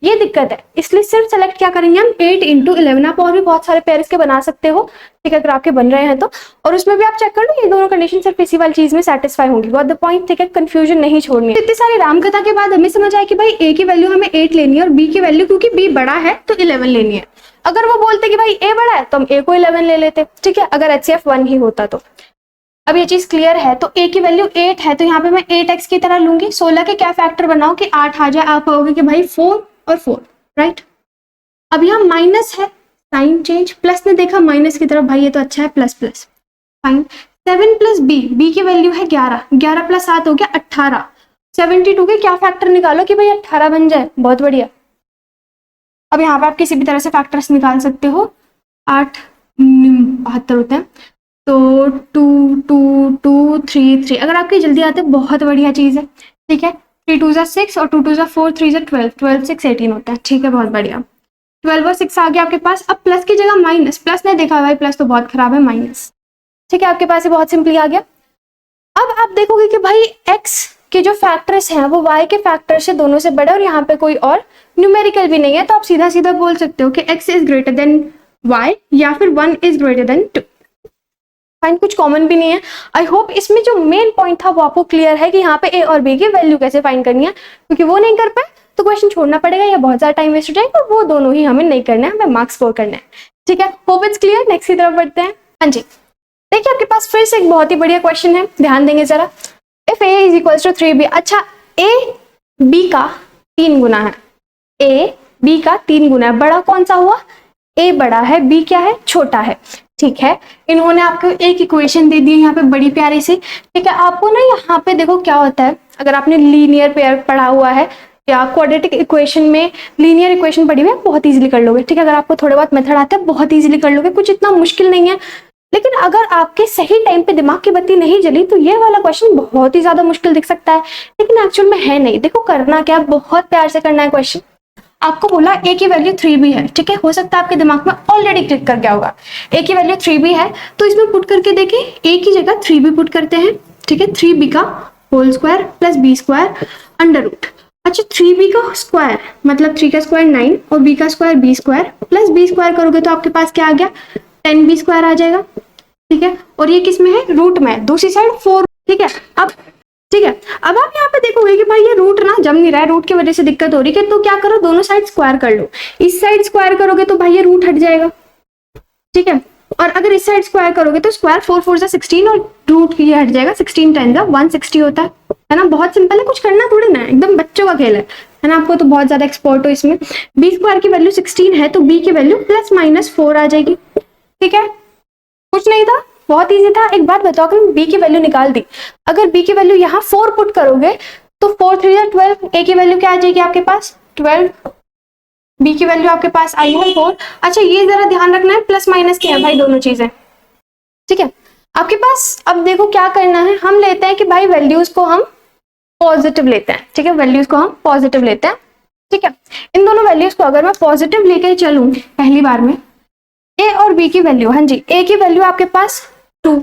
ये दिक्कत है। इसलिए सिर्फ सेलेक्ट क्या करेंगे हम? 8 इंटू 11। आप और भी बहुत सारे पेयर इसके बना सकते हो। ठीक है, अगर आपके बन रहे हैं तो, और उसमें भी आप चेक कर लो ये दोनों कंडीशन सिर्फ इसी वाली चीज में सेटिस्फाई होंगी। Got the point? ठीक है, कंफ्यूजन नहीं छोड़नी है। इतनी सारी राम कथा के बाद हमें समझ आया कि भाई ए की वैल्यू हमें 8 लेनी है और बी की वैल्यू, क्योंकि बी बड़ा है तो 11 लेनी है। अगर वो बोलते कि भाई ए बड़ा है तो हम ए को 11 ले लेते। ठीक है, अगर एचसीएफ 1 ही होता तो। अब ये चीज क्लियर है, तो ए की वैल्यू 8 है तो यहाँ पे मैं 8x की तरह लूंगी। 16 के क्या फैक्टर बनाओ कि 8 आ जाए? आप कहोगे कि भाई 4 और 4, राइट? अब यहाँ माइनस है, साइन चेंज, प्लस ने देखा माइनस की तरफ, भाई ये तो अच्छा है, plus plus, fine. 7 plus B, B की वैल्यू है 11, 11 प्लस 7 हो गया 18। 72 के क्या फैक्टर निकालो कि भाई 18 बन जाए, बहुत बढ़िया। अब यहाँ पे आप किसी भी तरह से फैक्टर्स निकाल सकते हो। 8 72 होते हैं, तो 2 2 2 3 3। अगर आपकी जल्दी आते बहुत बढ़िया चीज है। ठीक है, 3 2 जा 6 और 2 2 जा 4, 3 जा 12, 12 6 18 होता है। ठीक है, बहुत बढ़िया। 12 और 6 आ गया आपके पास। अब प्लस की जगह माइनस, प्लस ने देखा भाई प्लस तो बहुत खराब है, माइनस। ठीक है, आपके पास ये बहुत सिंपली आ गया। अब आप देखोगे कि भाई x के जो फैक्टर्स हैं वो y के फैक्टर से दोनों से बड़े, और यहाँ पे कोई और न्यूमेरिकल भी नहीं है, तो आप सीधा सीधा बोल सकते हो कि x is greater then y या फिर 1 इज ग्रेटर देन 2। फाइन, कुछ कॉमन भी नहीं है। आई होप इसमें जो मेन पॉइंट था वो आपको क्लियर है कि यहाँ पे a और b की वैल्यू कैसे फाइंड करनी है, क्योंकि वो नहीं कर पाए तो क्वेश्चन छोड़ना पड़ेगा या बहुत ज्यादा टाइम वेस्ट हो जाएगा, और वो दोनों ही हमें नहीं करना है, हमें मार्क्स स्कोर करना है। ठीक है, होप इट्स क्लियर। नेक्स्ट की तरफ बढ़ते हैं। हाँ जी, देखिए आपके पास फिर से एक बहुत ही बढ़िया क्वेश्चन है, ध्यान देंगे जरा। If a is equal to 3b, अच्छा a b का 3 गुना है, a b का 3 गुना है, बड़ा कौन सा हुआ? a बड़ा है, b क्या है? छोटा है। ठीक है, इन्होंने आपको एक इक्वेशन दे दी है यहाँ पे बड़ी प्यारी सी। ठीक है, आपको ना यहाँ पे देखो क्या होता है, अगर आपने लीनियर पेयर पढ़ा हुआ है या क्वाड्रेटिक इक्वेशन में लीनियर इक्वेशन पढ़ी हुई है, बहुत इजीली कर लोगे। ठीक है, अगर आपको थोड़े बहुत मेथड आते हैं बहुत इजीली कर लोगे, कुछ इतना मुश्किल नहीं है। लेकिन अगर आपके सही टाइम पे दिमाग की बत्ती नहीं जली तो ये वाला क्वेश्चन बहुत ही ज्यादा मुश्किल दिख सकता है, लेकिन एक्चुअल में है नहीं। देखो करना क्या, बहुत प्यार से करना है क्वेश्चन। आपको बोला a की वैल्यू 3b है। ठीक है, हो सकता है आपके दिमाग में ऑलरेडी क्लिक कर गया होगा। a की वैल्यू 3b है तो इसमें पुट करके देखें, a की जगह 3b पुट करते हैं। ठीक है, 3b का whole square plus b square under root. अच्छा 3b का स्क्वायर मतलब 3 का स्क्वायर 9 और b का square b square plus b square करोगे तो आपके पास क्या आ गया? 10b स्क्वायर आ जाएगा। ठीक है, और ये किस में है? रूट में, दूसरी साइड 4। ठीक है, अब आप यहाँ पे देखोगे कि भाई ये रूट ना जम नहीं रहा है, रूट की वजह से दिक्कत हो रही है, तो क्या करो, दोनों साइड स्क्वायर कर लो। इस साइड स्क्वायर करोगे तो भाई ये रूट हट जाएगा। ठीक है। और अगर इस साइड स्क्वायर करोगे तो स्क्वायर 4 4 जा 16 और रूट ये हट जाएगा, 16 10 जा 160 होता है ना। बहुत सिंपल है, कुछ करना थोड़ी ना है, एकदम बच्चों का खेल है ना। आपको तो बहुत ज्यादा एक्सपर्ट हो इसमें। बी स्क्वायर की वैल्यू 16 है तो बी की वैल्यू प्लस माइनस 4 आ जाएगी। ठीक है, कुछ नहीं था, बहुत इजी था। एक बात बताओ, अगर बी की वैल्यू निकाल दी, अगर बी की वैल्यू यहाँ 4 पुट करोगे तो 4 3 या 12, ए की वैल्यू क्या आ जाएगी आपके पास 12, बी की वैल्यू आपके पास आई है 4। अच्छा ये जरा ध्यान रखना है, प्लस माइनस की है भाई दोनों चीजें। ठीक है, आपके पास अब देखो क्या करना है, हम लेते हैं कि भाई वैल्यूज को हम पॉजिटिव लेते हैं। ठीक है, वैल्यूज को हम पॉजिटिव लेते हैं। ठीक है, इन दोनों वैल्यूज को अगर मैं पॉजिटिव लेके चलूं पहली बार में, ए और बी की वैल्यू, हाँ जी, ए की वैल्यू आपके पास 2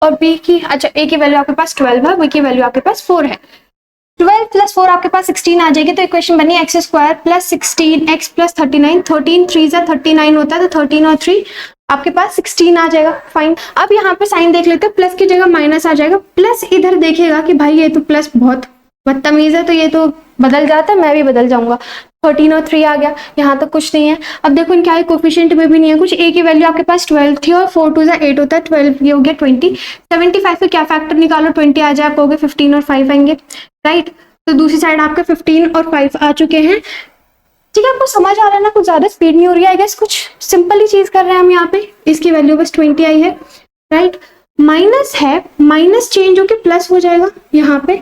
और बी की, अच्छा ए की वैल्यू आपके पास 12 है, बी की वैल्यू आपके पास 4 है। 12 प्लस 4 आपके पास 16 आ जाएगी। तो इक्वेशन बनी x square plus 16 x plus 39, 13 3 जा 39 होता है, तो 13 और 3 आपके पास 16 आ जाएगा। फाइन, अब यहाँ पे साइन देख लेते हैं, प्लस की जगह माइनस आ जाएगा। प्लस इधर देखिएगा कि भाई ये तो प्लस बहुत बदतमीज है, तो ये तो बदल जाता है, मैं भी बदल जाऊंगा। 13 और 3 आ गया, यहाँ तक कुछ नहीं है। अब देखो इनके आगे कोफिशिएंट में भी नहीं है कुछ। ए की वैल्यू आपके पास 12 थी और 4 2 8 होता है, 12 ये हो गया 20। 75 का क्या फैक्टर निकालो, 20 आ जाए, आप कहोगे 15 और 5 आएंगे, राइट। तो दूसरी साइड आपके 15 और 5 आ चुके हैं। ठीक है, आपको समझ आ रहा है ना, कुछ ज्यादा स्पीड नहीं हो रही है, आई गेस कुछ सिंपल ही चीज कर रहे हैं हम यहाँ पे। इसकी वैल्यू बस 20 आई है, राइट। माइनस है, माइनस चेंज होके प्लस हो जाएगा यहाँ पे,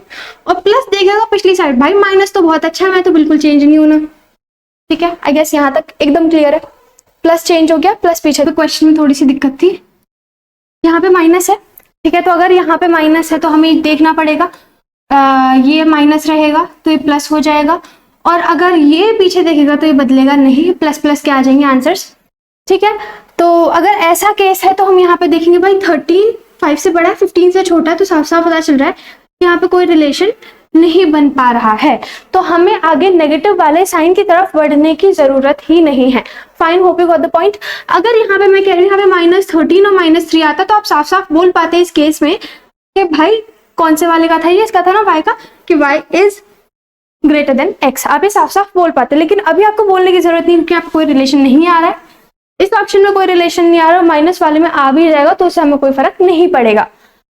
और प्लस देखेगा पिछली साइड, भाई माइनस तो बहुत अच्छा है, मैं तो बिल्कुल चेंज नहीं होना। ठीक है, आई गेस यहाँ तक एकदम क्लियर है। प्लस चेंज हो गया, प्लस पीछे तो क्वेश्चन में थोड़ी सी दिक्कत थी, यहाँ पे माइनस है। ठीक है, तो अगर यहाँ पे माइनस है तो हमें देखना पड़ेगा, ये माइनस रहेगा तो ये प्लस हो जाएगा, और अगर ये पीछे देखेगा तो ये बदलेगा नहीं, प्लस प्लस के आ जाएंगे आंसर्स। ठीक है, तो अगर ऐसा केस है तो हम यहाँ पे देखेंगे भाई 13 5 से बड़ा है, 15 से छोटा है, तो साफ साफ पता चल रहा है यहाँ पे कोई रिलेशन नहीं बन पा रहा है, तो हमें आगे नेगेटिव वाले साइन की तरफ बढ़ने की जरूरत ही नहीं है। Fine, hope you got the point. अगर यहाँ पे मैं कह रही हूँ यहाँ पे -13 और -3 आता तो आप साफ साफ बोल पाते इस केस में कि भाई कौन से वाले का था ये, इसका था ना y का, कि y is greater then x, आप ये साफ साफ बोल पाते। लेकिन अभी आपको बोलने की जरूरत नहीं, क्योंकि आपको कोई रिलेशन नहीं आ रहा है, इस ऑप्शन में कोई रिलेशन नहीं आ रहा, माइनस वाले में आ भी जाएगा तो उससे हमें कोई फर्क नहीं पड़ेगा।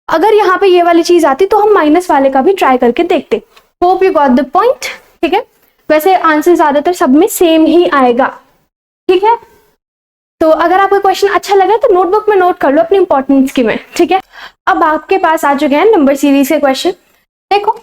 अगर यहाँ पे ये वाली चीज आती तो हम माइनस वाले का भी ट्राई करके देखते। Hope you got the point. ठीक है, वैसे आंसर ज्यादातर सब में सेम ही आएगा। ठीक है, तो अगर आपको क्वेश्चन अच्छा लगे तो नोटबुक में नोट कर लो अपनी इंपॉर्टेंस की में। ठीक है, अब आपके पास आ चुके हैं नंबर सीरीज के क्वेश्चन। देखो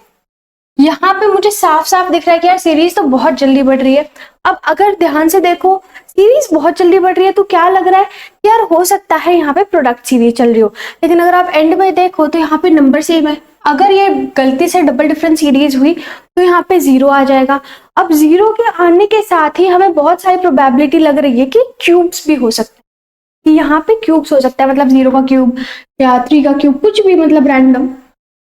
यहाँ पे मुझे साफ साफ दिख रहा है कि यार सीरीज तो बहुत जल्दी बढ़ रही है। अब अगर ध्यान से देखो सीरीज बहुत जल्दी बढ़ रही है तो क्या लग रहा है कि यार हो सकता है यहाँ पे प्रोडक्ट सीरीज चल रही हो, लेकिन अगर आप एंड में देखो तो यहाँ पे नंबर सेम है। अगर ये गलती से डबल डिफरेंस सीरीज हुई तो यहाँ पे 0 आ जाएगा। अब 0 के आने के साथ ही हमें बहुत सारी प्रोबेबिलिटी लग रही है कि क्यूब्स भी हो सकते हैं, कि यहाँ पे क्यूब्स हो सकता है, मतलब 0 का क्यूब या 3 का क्यूब, कुछ भी, मतलब रैंडम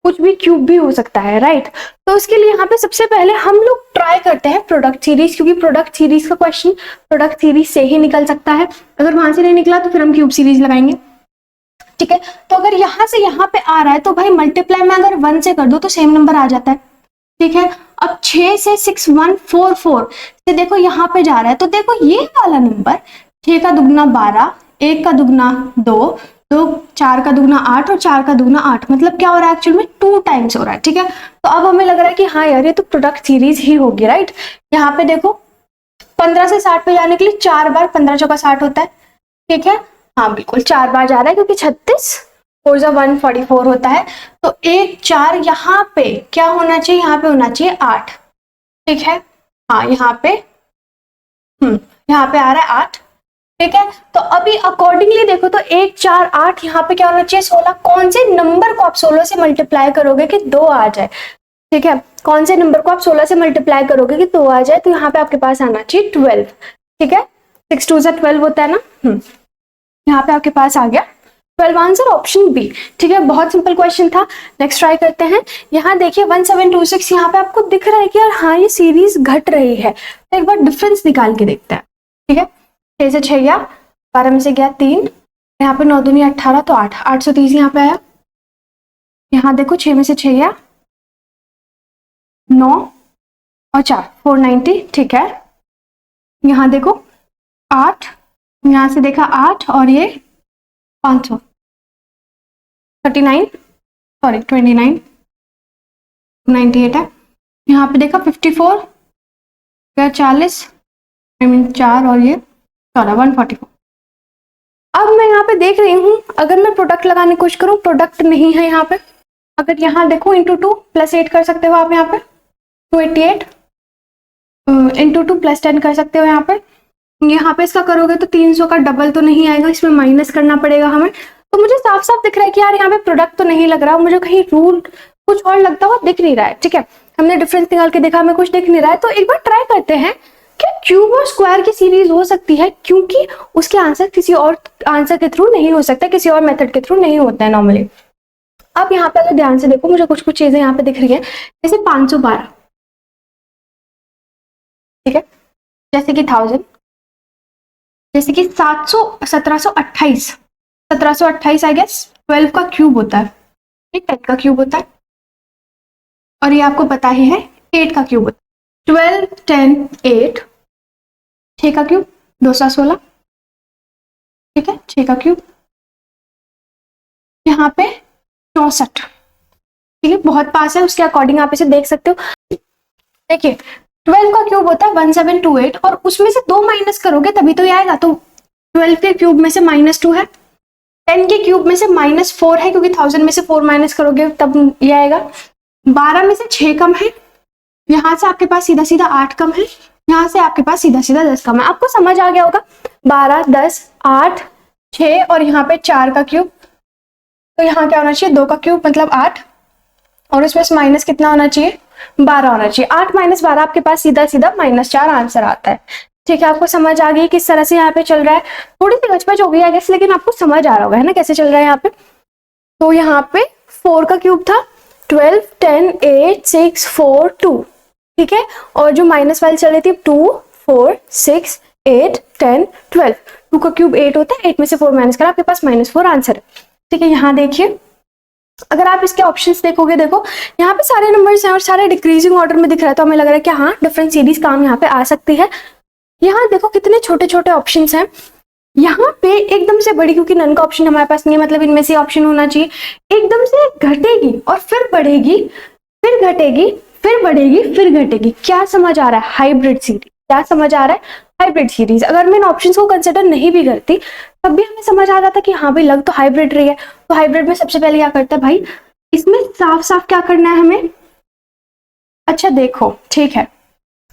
कुछ भी क्यूब भी हो सकता है, राइट। तो उसके लिए यहाँ पे सबसे पहले हम लोग ट्राई करते हैं प्रोडक्ट सीरीज, क्योंकि प्रोडक्ट सीरीज का क्वेश्चन प्रोडक्ट सीरीज से ही निकल सकता है। अगर वहां से नहीं निकला तो फिर हम क्यूब सीरीज लगाएंगे। ठीक है, तो अगर यहाँ से यहाँ पे आ रहा है तो भाई मल्टीप्लाई में अगर 1 से कर दो तो सेम नंबर आ जाता है। ठीक है, अब 6 से 6 1 4 4 से देखो यहाँ पे जा रहा है, तो देखो ये वाला नंबर 6 का दुगना 12, 1 का दुगना 2, 4 का दुगना 8 और 4 का दुगना 8, मतलब क्या हो रहा है एक्चुअल में 2 टाइम्स हो रहा है। ठीक है, तो अब हमें लग रहा है कि हाँ यार ये तो प्रोडक्ट सीरीज ही होगी, राइट। यहाँ पे देखो 15 से 60 पे जाने के लिए 4 बार 15 चौका 60 होता है। ठीक है, हाँ बिल्कुल 4 बार जा रहा है, क्योंकि 36 4 जा 144 होता है, तो 1 4 यहाँ पे क्या होना चाहिए, यहाँ पे होना चाहिए 8। ठीक है, हाँ यहाँ पे यहाँ पे आ रहा है 8। ठीक है, तो अभी अकॉर्डिंगली देखो तो 1 4 8 यहाँ पे क्या होना चाहिए 16। कौन से नंबर को आप 16 से मल्टीप्लाई करोगे कि 2 आ जाए। ठीक है, कौन से नंबर को आप 16 से मल्टीप्लाई करोगे कि 2 आ जाए, तो यहाँ पे आपके पास आना चाहिए 12। ठीक है, 6 2 जा 12 होता है ना, यहाँ पे आपके पास आ गया 12, आंसर ऑप्शन बी। ठीक है, बहुत सिंपल क्वेश्चन था। नेक्स्ट ट्राई करते हैं। यहाँ देखिए 1726, यहाँ पे आपको दिख रहा है कि यार हाँ ये सीरीज घट रही है, तो एक बार डिफरेंस निकाल के देखते हैं। ठीक है, 6 से 6 गया, 12 में से गया 3, यहाँ पे 9 दूनी 18 तो 8, 830 यहाँ पे आया। यहाँ देखो 6 में से 6 गया 9 और 4 490। ठीक है, यहाँ देखो 8 यहाँ से देखा 8 और ये 500, 39 सॉरी 29, 98 है। यहाँ पे देखा 54 या 40 आई मीन 4 और ये 14, 144। अब मैं यहाँ पे देख रही हूँ, अगर मैं प्रोडक्ट लगाने की कोशिश करूँ, प्रोडक्ट नहीं है यहाँ पे। अगर यहाँ देखो इंटू 2 प्लस 8 कर सकते हो आप यहाँ पे, 288 इंटू 2 प्लस 10 कर सकते हो यहाँ पे। यहाँ पे इसका करोगे तो 300 का डबल तो नहीं आएगा, इसमें माइनस करना पड़ेगा हमें। तो मुझे साफ साफ दिख रहा है कि यार यहाँ पे प्रोडक्ट तो नहीं लग रहा, मुझे कहीं रूल कुछ और लगता हुआ दिख नहीं रहा है। ठीक है, हमने डिफरेंस निकाल के देखा, हमें कुछ दिख नहीं रहा है। तो एक बार ट्राई करते हैं, क्या क्यूब और स्क्वायर की सीरीज हो सकती है? क्योंकि उसके आंसर किसी और आंसर के थ्रू नहीं हो सकता, किसी और मेथड के थ्रू नहीं होता है नॉर्मली। अब यहाँ पे अगर ध्यान से देखो, मुझे कुछ कुछ चीजें यहाँ पे दिख रही है, जैसे 512, ठीक है, जैसे कि 1000, जैसे कि 700, 1728, 1728 आई गेस 12 का क्यूब होता है, ये 10 का क्यूब होता है, और ये आपको पता ही है 8 का क्यूब होता है। 12, 10, 8, 6 का क्यूब 216, ठीक है, 6 का क्यूब। यहाँ पे 64, ठीक है, बहुत पास है, उसके अकॉर्डिंग आप इसे देख सकते हो। देखिए 12 का क्यूब होता है 1728, और उसमें से 2 माइनस करोगे तभी तो ये आएगा। तो 12 के क्यूब में से -2 है, 10 के क्यूब में से -4 है, क्योंकि 1000 में से 4 माइनस करोगे तब ये आएगा। 12 में से 6 कम है, यहाँ से आपके पास सीधा सीधा 8 कम है, यहाँ से आपके पास सीधा सीधा 10 कम है। आपको समझ आ गया होगा, 12, 10, 8, 6 और यहाँ पे 4 का क्यूब, तो यहाँ क्या होना चाहिए, 2 का क्यूब मतलब 8, और उसमें से माइनस कितना होना चाहिए, 12 होना चाहिए। 8 - 12 आपके पास सीधा सीधा -4 आंसर आता है। ठीक है, आपको समझ आ गई किस तरह से यहाँ पे चल रहा है। थोड़ी सी गचपच हो गई है गैस, लेकिन आपको समझ आ रहा होगा है ना कैसे चल रहा है यहाँ पे। तो यहाँ पे 4 का क्यूब था 12, 10, 8, 6, 4, 2, ठीक है, और जो माइनस वाली चल रही थी 2, 4, 6, 8, 10, 12, 2 का क्यूब 8 होता है, 8 में से 4 माइनस करा, आपके पास -4 आंसर है। ठीक है, यहाँ देखिए, अगर आप इसके ऑप्शंस देखोगे, देखो यहाँ पे सारे नंबर्स हैं और सारे डिक्रीजिंग ऑर्डर में दिख रहा है, तो हमें लग रहा है कि हाँ डिफरेंट सीरीज काम यहाँ पे आ सकती है। यहाँ देखो कितने छोटे छोटे ऑप्शंस हैं, यहाँ पे एकदम से बड़ी, क्योंकि नन का ऑप्शन हमारे पास नहीं है, मतलब इनमें से ऑप्शन होना चाहिए। एकदम से घटेगी और फिर बढ़ेगी, फिर घटेगी, फिर बढ़ेगी, फिर घटेगी। क्या समझ आ रहा है, हाइब्रिड सीरीज। क्या समझ आ रहा है, हाइब्रिड सीरीज। अगर मैं इन ऑप्शंस को कंसिडर नहीं भी करती तब भी हमें समझ आ जाता कि हाँ भाई लग तो हाइब्रिड रही है। तो हाइब्रिड में सबसे पहले क्या करता है भाई, इसमें साफ साफ क्या करना है हमें। अच्छा देखो, ठीक है,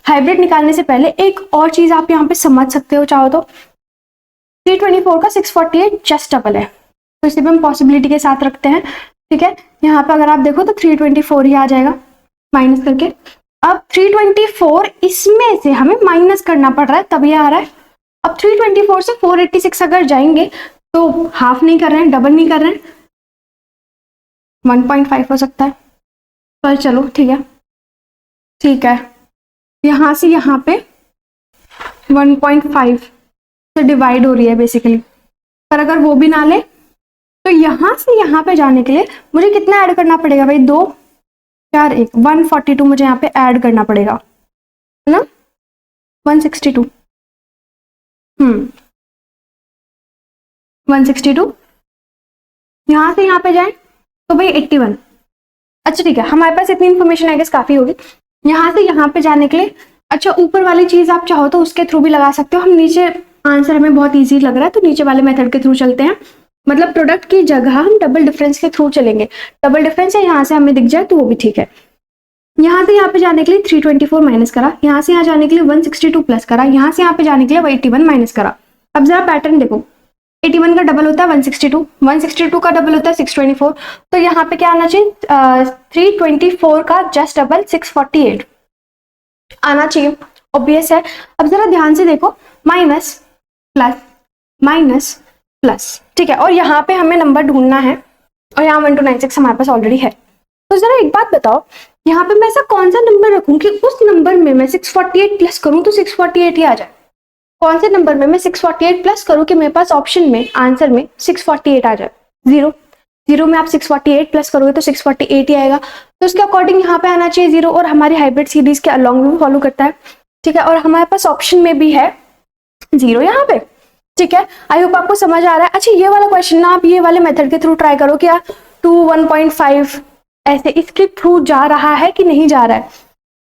हाइब्रिड निकालने से पहले एक और चीज आप यहाँ पे समझ सकते हो चाहो तो, 324 का 648 जस्ट डबल है, तो इसे भी हम पॉसिबिलिटी के साथ रखते हैं। ठीक है, यहाँ पे अगर आप देखो तो 324 ही आ जाएगा माइनस करके। अब 324 इसमें से हमें माइनस करना पड़ रहा है, तब ये आ रहा है। अब 324 से 486 अगर जाएंगे तो हाफ नहीं कर रहे हैं, डबल नहीं कर रहे हैं, 1.5 हो सकता है। पर चलो ठीक है, ठीक है, यहाँ से यहाँ पे 1.5 से डिवाइड हो रही है बेसिकली। पर अगर वो भी ना ले तो यहाँ से यहाँ पे जाने के लिए मुझे कितना ऐड करना पड़ेगा भाई, 2, 4, 1, 142 मुझे यहाँ पे ऐड करना पड़ेगा, है ना, 162, 162। यहाँ से यहाँ पे जाए तो भाई 81। अच्छा ठीक है, हमारे पास इतनी इन्फॉर्मेशन आई गेस काफी होगी यहाँ से यहाँ पे जाने के लिए। अच्छा, ऊपर वाली चीज आप चाहो तो उसके थ्रू भी लगा सकते हो। हम नीचे आंसर हमें बहुत इजी लग रहा है तो नीचे वाले मेथड के थ्रू चलते हैं, मतलब प्रोडक्ट की जगह हम डबल डिफरेंस के थ्रू चलेंगे। डबल डिफरेंस है, यहाँ से हमें दिख जाए तो वो भी ठीक है। यहाँ से यहाँ पे जाने के लिए 324 माइनस करा, यहाँ से यहाँ जाने के लिए 162 प्लस करा, यहाँ से यहाँ पे जाने के लिए 81 माइनस करा। अब जरा पैटर्न देखो, 81 का डबल होता है 162, 162 का डबल होता है 624, तो यहाँ पे क्या आना चाहिए, 324 का जस्ट डबल 648 आना चाहिए, ऑब्वियस है। अब जरा ध्यान से देखो, माइनस प्लस माइनस प्लस, ठीक है, और यहाँ पे हमें नंबर ढूंढना है, और यहाँ 1296 हमारे पास ऑलरेडी है। तो जरा एक बात बताओ, यहाँ पे मैं ऐसा कौन सा नंबर रखूं कि उस नंबर में मैं 648 प्लस करूं तो 648 ही आ जाए। कौन से नंबर में मैं 648 प्लस करूं कि मेरे पास ऑप्शन में आंसर में 648 आ जाए। 0 में आप 648 प्लस करोगे तो 648 ही आएगा, तो उसके अकॉर्डिंग यहाँ पे आना चाहिए 0, और हमारी हाइब्रिड सीरीज के अलॉन्ग में फॉलो करता है। ठीक है, और हमारे पास ऑप्शन में भी है 0 यहाँ पे, ठीक है, आई होप आपको समझ आ रहा है। अच्छा ये वाला क्वेश्चन ना आप ये वाले मेथड के थ्रू ट्राई करो, क्या 2 1.5 ऐसे इसके थ्रू जा रहा है कि नहीं जा रहा है।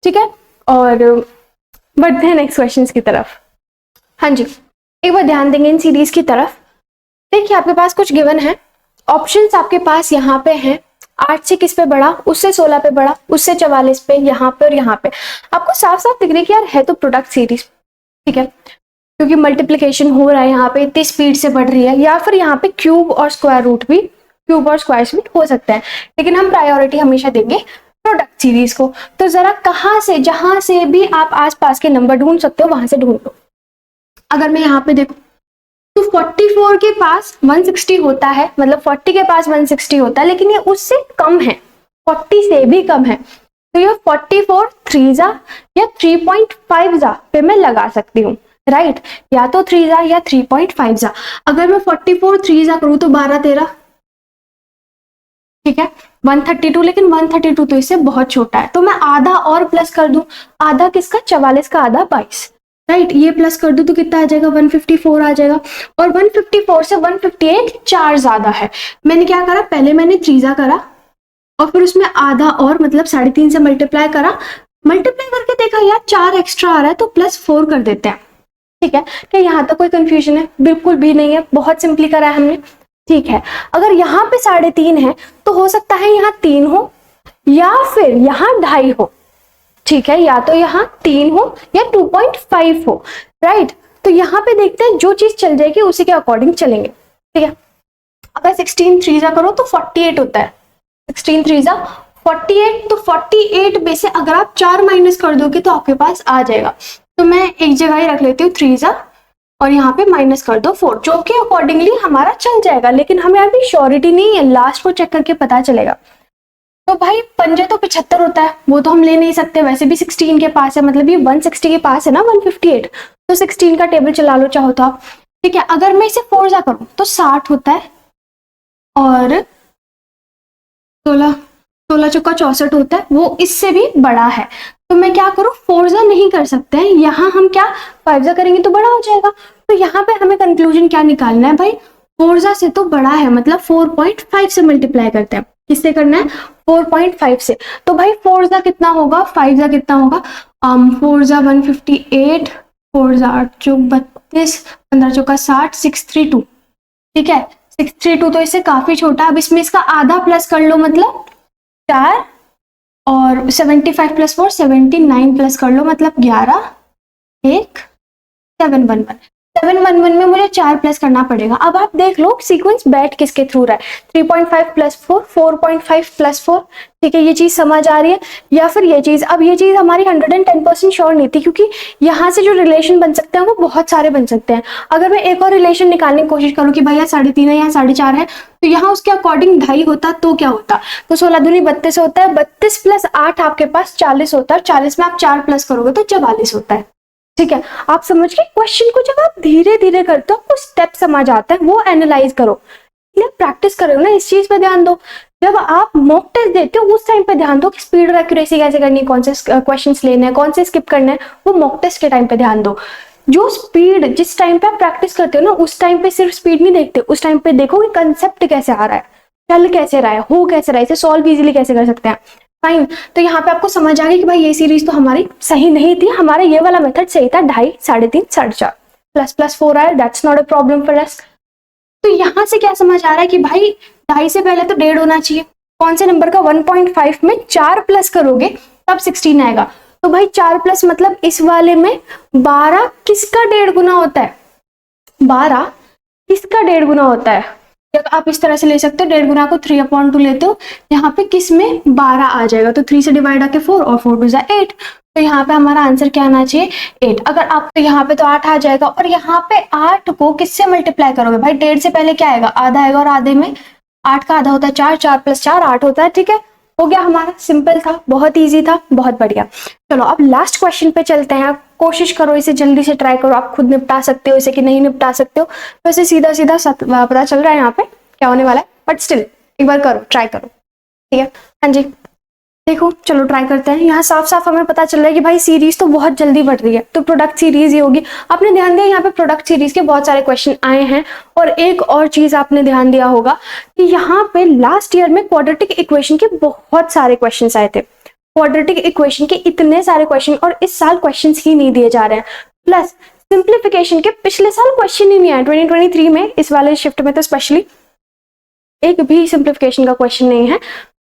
ठीक है, और बढ़ते हैं नेक्स्ट क्वेश्चन की तरफ। हाँ जी, एक बार ध्यान देंगे इन सीरीज की तरफ। देखिए आपके पास कुछ गिवन है, ऑप्शंस आपके पास यहाँ पे हैं। 8 से किस पे बढ़ा, उससे 16 पे बढ़ा, उससे 44 पे, यहाँ पे और यहाँ पे। आपको साफ साफ दिख रही है कि यार है तो प्रोडक्ट सीरीज। ठीक है, क्योंकि मल्टीप्लिकेशन हो रहा है यहाँ पे, इतनी स्पीड से बढ़ रही है, या फिर यहाँ पे क्यूब और स्क्वायर रूट भी, क्यूब और स्क्वायर भी हो सकता है, लेकिन हम प्रायोरिटी हमेशा देंगे प्रोडक्ट सीरीज को। तो जरा कहाँ से, जहां से भी आप आसपास के नंबर ढूंढ सकते हो वहां से ढूंढ लो। अगर मैं यहाँ पे देखूं तो 44 के पास 160 होता है, मतलब 40 के पास 160 होता है, लेकिन ये उससे कम है, 40 से भी कम है। तो ये 44 3 जा या 3.5 जा पे मैं लगा सकती हूँ, राइट, या तो 3 जा या 3.5 जा। अगर मैं 44 3 जा करूँ तो 12 13, ठीक है, 132, लेकिन 132 तो इससे बहुत छोटा है, तो मैं आधा और प्लस कर दूं। आधा किसका, 44 का आधा 22, राइट, ये प्लस कर दूं तो कितना आ जाएगा, 154 आ जाएगा। और 154 से 158 4 ज्यादा है। मैंने क्या करा, पहले मैंने 3 करा और फिर उसमें आधा और मतलब 3.5 से मल्टीप्लाई करा, मल्टीप्लाई करके देखा यार 4 एक्स्ट्रा आ रहा है तो +4 कर देते हैं। ठीक है, क्या यहाँ तक कोई कंफ्यूजन है? बिल्कुल भी नहीं है, बहुत सिंपली करा है हमने। ठीक है, अगर यहाँ पे 3.5 है तो हो सकता है यहाँ 3 हो या फिर यहाँ 2.5 हो। ठीक है, या तो यहाँ 3 हो या 2.5 हो, राइट। तो यहाँ पे देखते हैं, जो चीज चल जाएगी उसी के अकॉर्डिंग चलेंगे। ठीक है, अगर 16 3 जा करो तो 48 होता है, 16 3 जा 48, तो 48 में से अगर आप 4 माइनस कर दोगे तो आपके पास आ जाएगा। तो मैं एक जगह ही रख लेती हूँ 3 जा और यहाँ पे माइनस कर दो 4, जो कि अकॉर्डिंगली हमारा चल जाएगा, लेकिन हमें अभी श्योरिटी नहीं है, लास्ट को चेक करके पता चलेगा। तो भाई पंजे तो 75 होता है, वो तो हम ले नहीं सकते, वैसे भी 16 के पास है, मतलब ये 160 के पास है ना 158, तो 16 का टेबल चला लो चाहो तो आप। ठीक है, अगर मैं इसे 4 जा करूं तो 60 होता है और 16 चौका 64 होता है, वो इससे भी बड़ा है। तो मैं क्या करूं, 4 जा नहीं कर सकते हैं, यहाँ हम क्या 5 जा करेंगे तो बड़ा हो जाएगा। तो यहाँ पे हमें कंक्लूजन क्या निकालना है भाई, 4 जा से तो बड़ा है, मतलब 4.5 से मल्टीप्लाई करते हैं। किससे करना है, 4.5 से। तो भाई 4 जा कितना होगा, 5 जा कितना होगा, 4 जा 158, 4 जा 8 चौक 32, 15 चौका 60, 632। ठीक है, 632 तो इससे काफी छोटा। अब इसमें इसका आधा प्लस कर लो, मतलब 4, और 75 + 4 79 प्लस कर लो, मतलब 11 1 711। 711 में मुझे 4 प्लस करना पड़ेगा। अब आप देख लो सीक्वेंस बैठ किसके थ्रू रहा है, 3.5 + 4 4.5 + 4। ठीक है, ये चीज समझ आ रही है, या फिर ये चीज। अब ये चीज हमारी 110% श्योर नहीं थी, क्योंकि यहाँ से जो रिलेशन बन सकते हैं वो बहुत सारे बन सकते हैं। अगर मैं एक और रिलेशन निकालने की कोशिश करूँ कि भैया 3.5 है, यहाँ 4.5 है, तो यहाँ उसके अकॉर्डिंग 2.5 होता तो क्या होता, तो 16 दूनी 32 होता है, 32 + 8 आपके पास 40 होता है, 40 में आप 4 प्लस करोगे तो 44 होता है। ठीक है, आप समझ के क्वेश्चन को जब आप धीरे धीरे करते हो आपको स्टेप समझ आता है, वो एनालाइज करो, प्रैक्टिस करो ना, इस चीज पे ध्यान दो। जब आप मॉक टेस्ट देते हो उस टाइम पे ध्यान दो कि स्पीड और एक्यूरेसी कैसे करनी है, कौन से क्वेश्चंस लेने हैं, कौन से स्किप करने हैं, वो मॉक टेस्ट के टाइम पे ध्यान दो। जो स्पीड जिस टाइम पे आप प्रैक्टिस करते हो ना, उस टाइम पे सिर्फ स्पीड नहीं देखते, उस टाइम पे देखो कि कंसेप्ट कैसे आ रहा है, चल कैसे रहा है, हो कैसे रहा है, इसे सॉल्व इजीली कैसे कर सकते हैं। फाइन, तो यहाँ पे आपको समझ आ गया कि भाई ये सीरीज तो हमारी सही नहीं थी, हमारा ये वाला मेथड सही था, 2.5 3.5 4.5 प्लस 4 आया, that's not a problem for us. तो यहाँ से क्या समझ आ रहा है कि भाई 2.5 से पहले तो 1.5 होना चाहिए। कौन से नंबर का, 1.5 में 4 प्लस करोगे तब 16 आएगा। तो भाई 4 प्लस मतलब इस वाले में 12 किसका 1.5 गुना होता है, 12 किसका 1.5 गुना होता है। आप इस तरह से ले सकते हो, 1.5 गुना को 3/2 लेते हो, यहाँ पे किस में 12 आ जाएगा, तो 3 से डिवाइड आके 4 और 4 2 8, तो यहाँ पे हमारा आंसर क्या आना चाहिए 8। अगर आप तो यहाँ पे तो 8 आ जाएगा, और यहाँ पे 8 को किससे मल्टीप्लाई करोगे भाई, 1.5 से पहले क्या आएगा, आधा आएगा, और आधे में 8 का आधा होता है 4, 4 + 4 8 होता है। ठीक है, हो गया हमारा, सिंपल था, बहुत ईजी था, बहुत बढ़िया। चलो अब लास्ट क्वेश्चन पे चलते हैं। आप कोशिश करो इसे जल्दी से ट्राई करो, आप खुद निपटा सकते हो इसे कि नहीं निपटा सकते हो, वैसे सीधा सीधा पता चल रहा है यहाँ पे क्या होने वाला है, बट स्टिल एक बार करो, ट्राई करो। ठीक है, हाँ जी, देखो चलो ट्राई करते हैं। यहाँ साफ साफ हमें पता चल रहा है कि भाई सीरीज तो बहुत जल्दी बढ़ रही है, तो प्रोडक्ट सीरीज ही होगी। आपने ध्यान दिया यहाँ पे प्रोडक्ट सीरीज के बहुत सारे क्वेश्चन आए हैं। और एक और चीज आपने ध्यान दिया होगा कि यहाँ पे लास्ट ईयर में क्वाड्रेटिक इक्वेशन के बहुत सारे क्वेश्चन आए थे। क्वाड्रेटिक इक्वेशन के इतने सारे क्वेश्चन, और इस साल क्वेश्चन ही नहीं दिए जा रहे हैं। प्लस सिंप्लीफिकेशन के पिछले साल क्वेश्चन ही नहीं आए 2023 में, इस वाले शिफ्ट में तो स्पेशली एक भी सिंप्लीफिकेशन का क्वेश्चन नहीं है।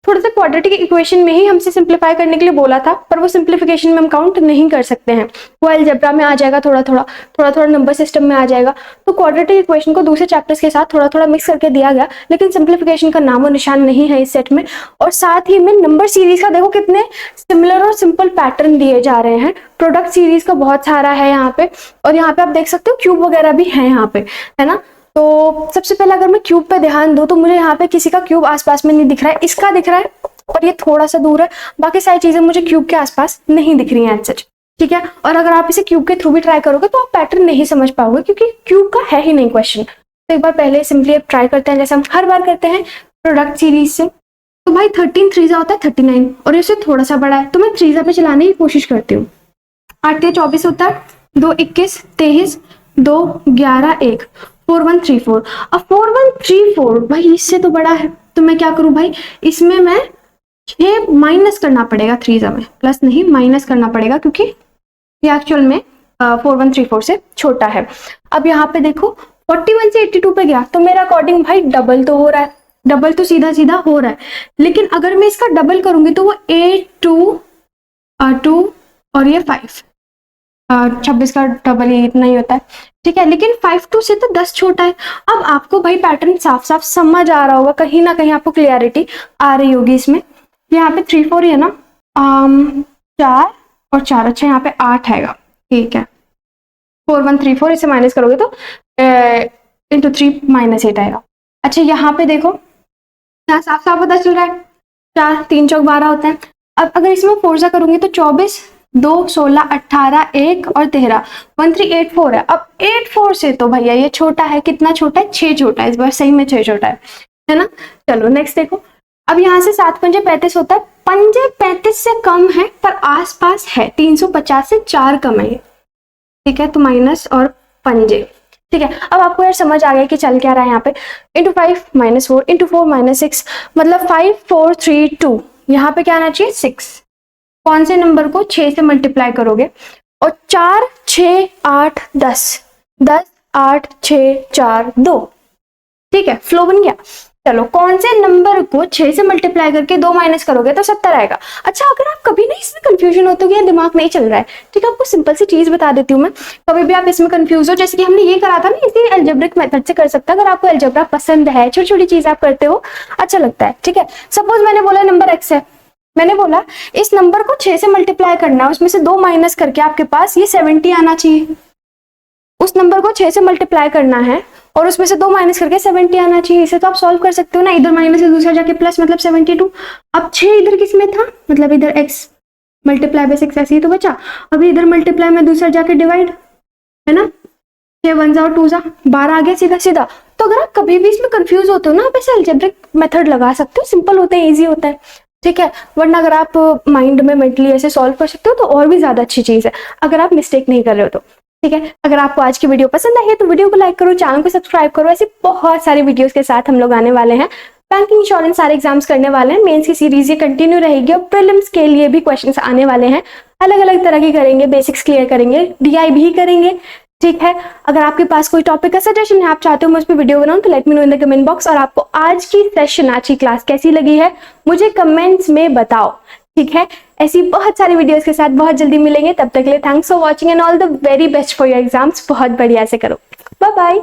थोड़ा सा क्वाड्रेटिक इक्वेशन में ही हमसे सिंप्लीफाई करने के लिए बोला था, पर वो सिंप्लीफिकेशन में हम काउंट नहीं कर सकते हैं, वो अलजेब्रा में आ जाएगा, थोड़ा थोड़ा नंबर सिस्टम में आ जाएगा। तो क्वाड्रेटिक इक्वेशन को दूसरे चैप्टर्स के साथ थोड़ा थोड़ा मिक्स करके दिया गया, लेकिन सिंप्लीफिकेशन का नामो निशान नहीं है इस सेट में। और साथ ही में नंबर सीरीज का देखो कितने सिमिलर और सिंपल पैटर्न दिए जा रहे हैं। प्रोडक्ट सीरीज का बहुत सारा है यहाँ पे, और यहाँ पे आप देख सकते हो क्यूब वगैरह भी है यहाँ पे, है ना। तो सबसे पहले अगर मैं क्यूब पे ध्यान दूं तो मुझे यहाँ पे किसी का क्यूब आसपास में नहीं दिख रहा है, इसका दिख रहा है और ये थोड़ा सा दूर है, बाकी सारी चीजें मुझे क्यूब के आसपास नहीं दिख रही हैं एज सच, ठीक है। और अगर आप इसे क्यूब के थ्रू भी ट्राई करोगे तो आप पैटर्न नहीं समझ पाओगे, क्योंकि क्यूब का है ही नहीं क्वेश्चन। तो एक बार पहले सिंपली अब ट्राई करते हैं जैसे हम हर बार करते हैं प्रोडक्ट सीरीज से। तो भाई 13 3 होता है 39, और इससे थोड़ा सा बड़ा है तो मैं 3 पे चलाने की कोशिश करती हूँ। 8 3 24 होता है, 2 21 23, 2 11 1, 4 1 3 4। अब 4 1 3 4 भाई इससे तो बड़ा है, तो मैं क्या करूं भाई, इसमें मैं 6 माइनस करना पड़ेगा 3 में, प्लस नहीं माइनस करना पड़ेगा, क्योंकि ये एक्चुअल में 4 1 3 4 से छोटा है। अब यहाँ पे देखो 41 से 82 पे गया, तो मेरा अकॉर्डिंग भाई डबल तो हो रहा है, डबल तो सीधा सीधा हो रहा है। लेकिन अगर मैं इसका डबल करूंगी तो वो 8 2 2 और ये 5, 26 का डबल ही इतना ही होता है, ठीक है। लेकिन 5 2 से तो 10 छोटा है। अब आपको भाई पैटर्न साफ साफ समझ आ रहा होगा, कहीं ना कहीं आपको क्लियरिटी आ रही होगी इसमें। यहाँ पे 3 4 ही है ना, 4 और 4, अच्छा यहाँ पे 8 आएगा, ठीक है। 4 1 3 4 इसे माइनस करोगे तो इंटू 3 -8 आएगा। अच्छा यहाँ पे देखो, यहाँ साफ साफ पता चल रहा है 4 3 चौक 12 होता है। अब अगर इसमें 4 सा करूंगी तो 24 2 16 18 1 और 13, 1 3 8 4 है। अब 8 4 से तो भैया ये छोटा है, कितना छोटा है, 6 छोटा है, इस बार सही में 6 छोटा है ना। चलो नेक्स्ट देखो, अब यहाँ से 7 पंजे 35 होता है, पंजे 35 से कम है पर आसपास है, 350 से 4 कम है, ठीक है। तो माइनस और पंजे, ठीक है। अब आपको यार समझ आ गया कि चल क्या रहा है यहाँ पे, इंटू 5 -4 इंटू 4 -6, मतलब 5 4 3 2, यहाँ पे क्या आना चाहिए 6। कौन से नंबर को 6 से मल्टीप्लाई करोगे, और 4 6 8 10 10 8 6 4 2, ठीक है, फ्लो बन गया। चलो कौन से नंबर को 6 से मल्टीप्लाई करके 2 माइनस करोगे तो 70 आएगा। अच्छा अगर आप कभी नहीं इसमें कंफ्यूजन होते हो कि दिमाग नहीं चल रहा है, ठीक है, आपको सिंपल सी चीज बता देती हूँ मैं, कभी भी आप इसमें कंफ्यूज हो, जैसे कि हमने ये करा था ना, इसी अलजेब्रिक मेथड से कर सकता है। अगर आपको अलजेब्रा पसंद है, छोटी छोटी चीज आप करते हो, अच्छा लगता है, ठीक है। सपोज मैंने बोला नंबर x है, मैंने बोला इस नंबर को 6 से मल्टीप्लाई करना है, उसमें से 2 माइनस करके आपके पास ये 70 आना चाहिए। उस नंबर को 6 से मल्टीप्लाई करना है और उसमें से 2 माइनस करके 70 आना चाहिए। इसे तो आप सॉल्व कर सकते हो ना, इधर माइनस है दूसरा जाके प्लस, मतलब 72। अब 6 इधर किस में था, मतलब इधर x मल्टीप्लाई बाय 6 ऐसे ही तो बचा। अभी इधर मल्टीप्लाई में दूसरा जाके डिवाइड, है ना, 6 1 और 2 12 आ गया सीधा सीधा। तो अगर आप कभी भी इसमें कंफ्यूज होते हो ना, आप ऐसे अलजेब्रिक मेथड लगा सकते हो, सिंपल होता है, ईजी होता है, ठीक है। वरना अगर आप माइंड में मेंटली ऐसे सॉल्व कर सकते हो तो और भी ज्यादा अच्छी चीज है, अगर आप मिस्टेक नहीं कर रहे हो तो, ठीक है। अगर आपको आज की वीडियो पसंद आई है तो वीडियो को लाइक करो, चैनल को सब्सक्राइब करो। ऐसी बहुत सारी वीडियोस के साथ हम लोग आने वाले हैं। बैंकिंग इंश्योरेंस सारे एग्जाम्स करने वाले हैं, मेंस की सीरीज ये कंटिन्यू रहेगी और प्रीलिम्स के लिए भी क्वेश्चंस आने वाले हैं, अलग अलग तरह की करेंगे, बेसिक्स क्लियर करेंगे, डीआई भी करेंगे, ठीक है। अगर आपके पास कोई टॉपिक का सजेशन है, आप चाहते हो मैं उस पर वीडियो बनाऊं, तो let me know in the comment box. और आपको आज की सेशन, आज की क्लास कैसी लगी है मुझे कमेंट्स में बताओ, ठीक है। ऐसी बहुत सारी वीडियोस के साथ बहुत जल्दी मिलेंगे, तब तक के लिए thanks for watching and all the very best for your exams. बहुत बढ़िया से करो, बाय बाय।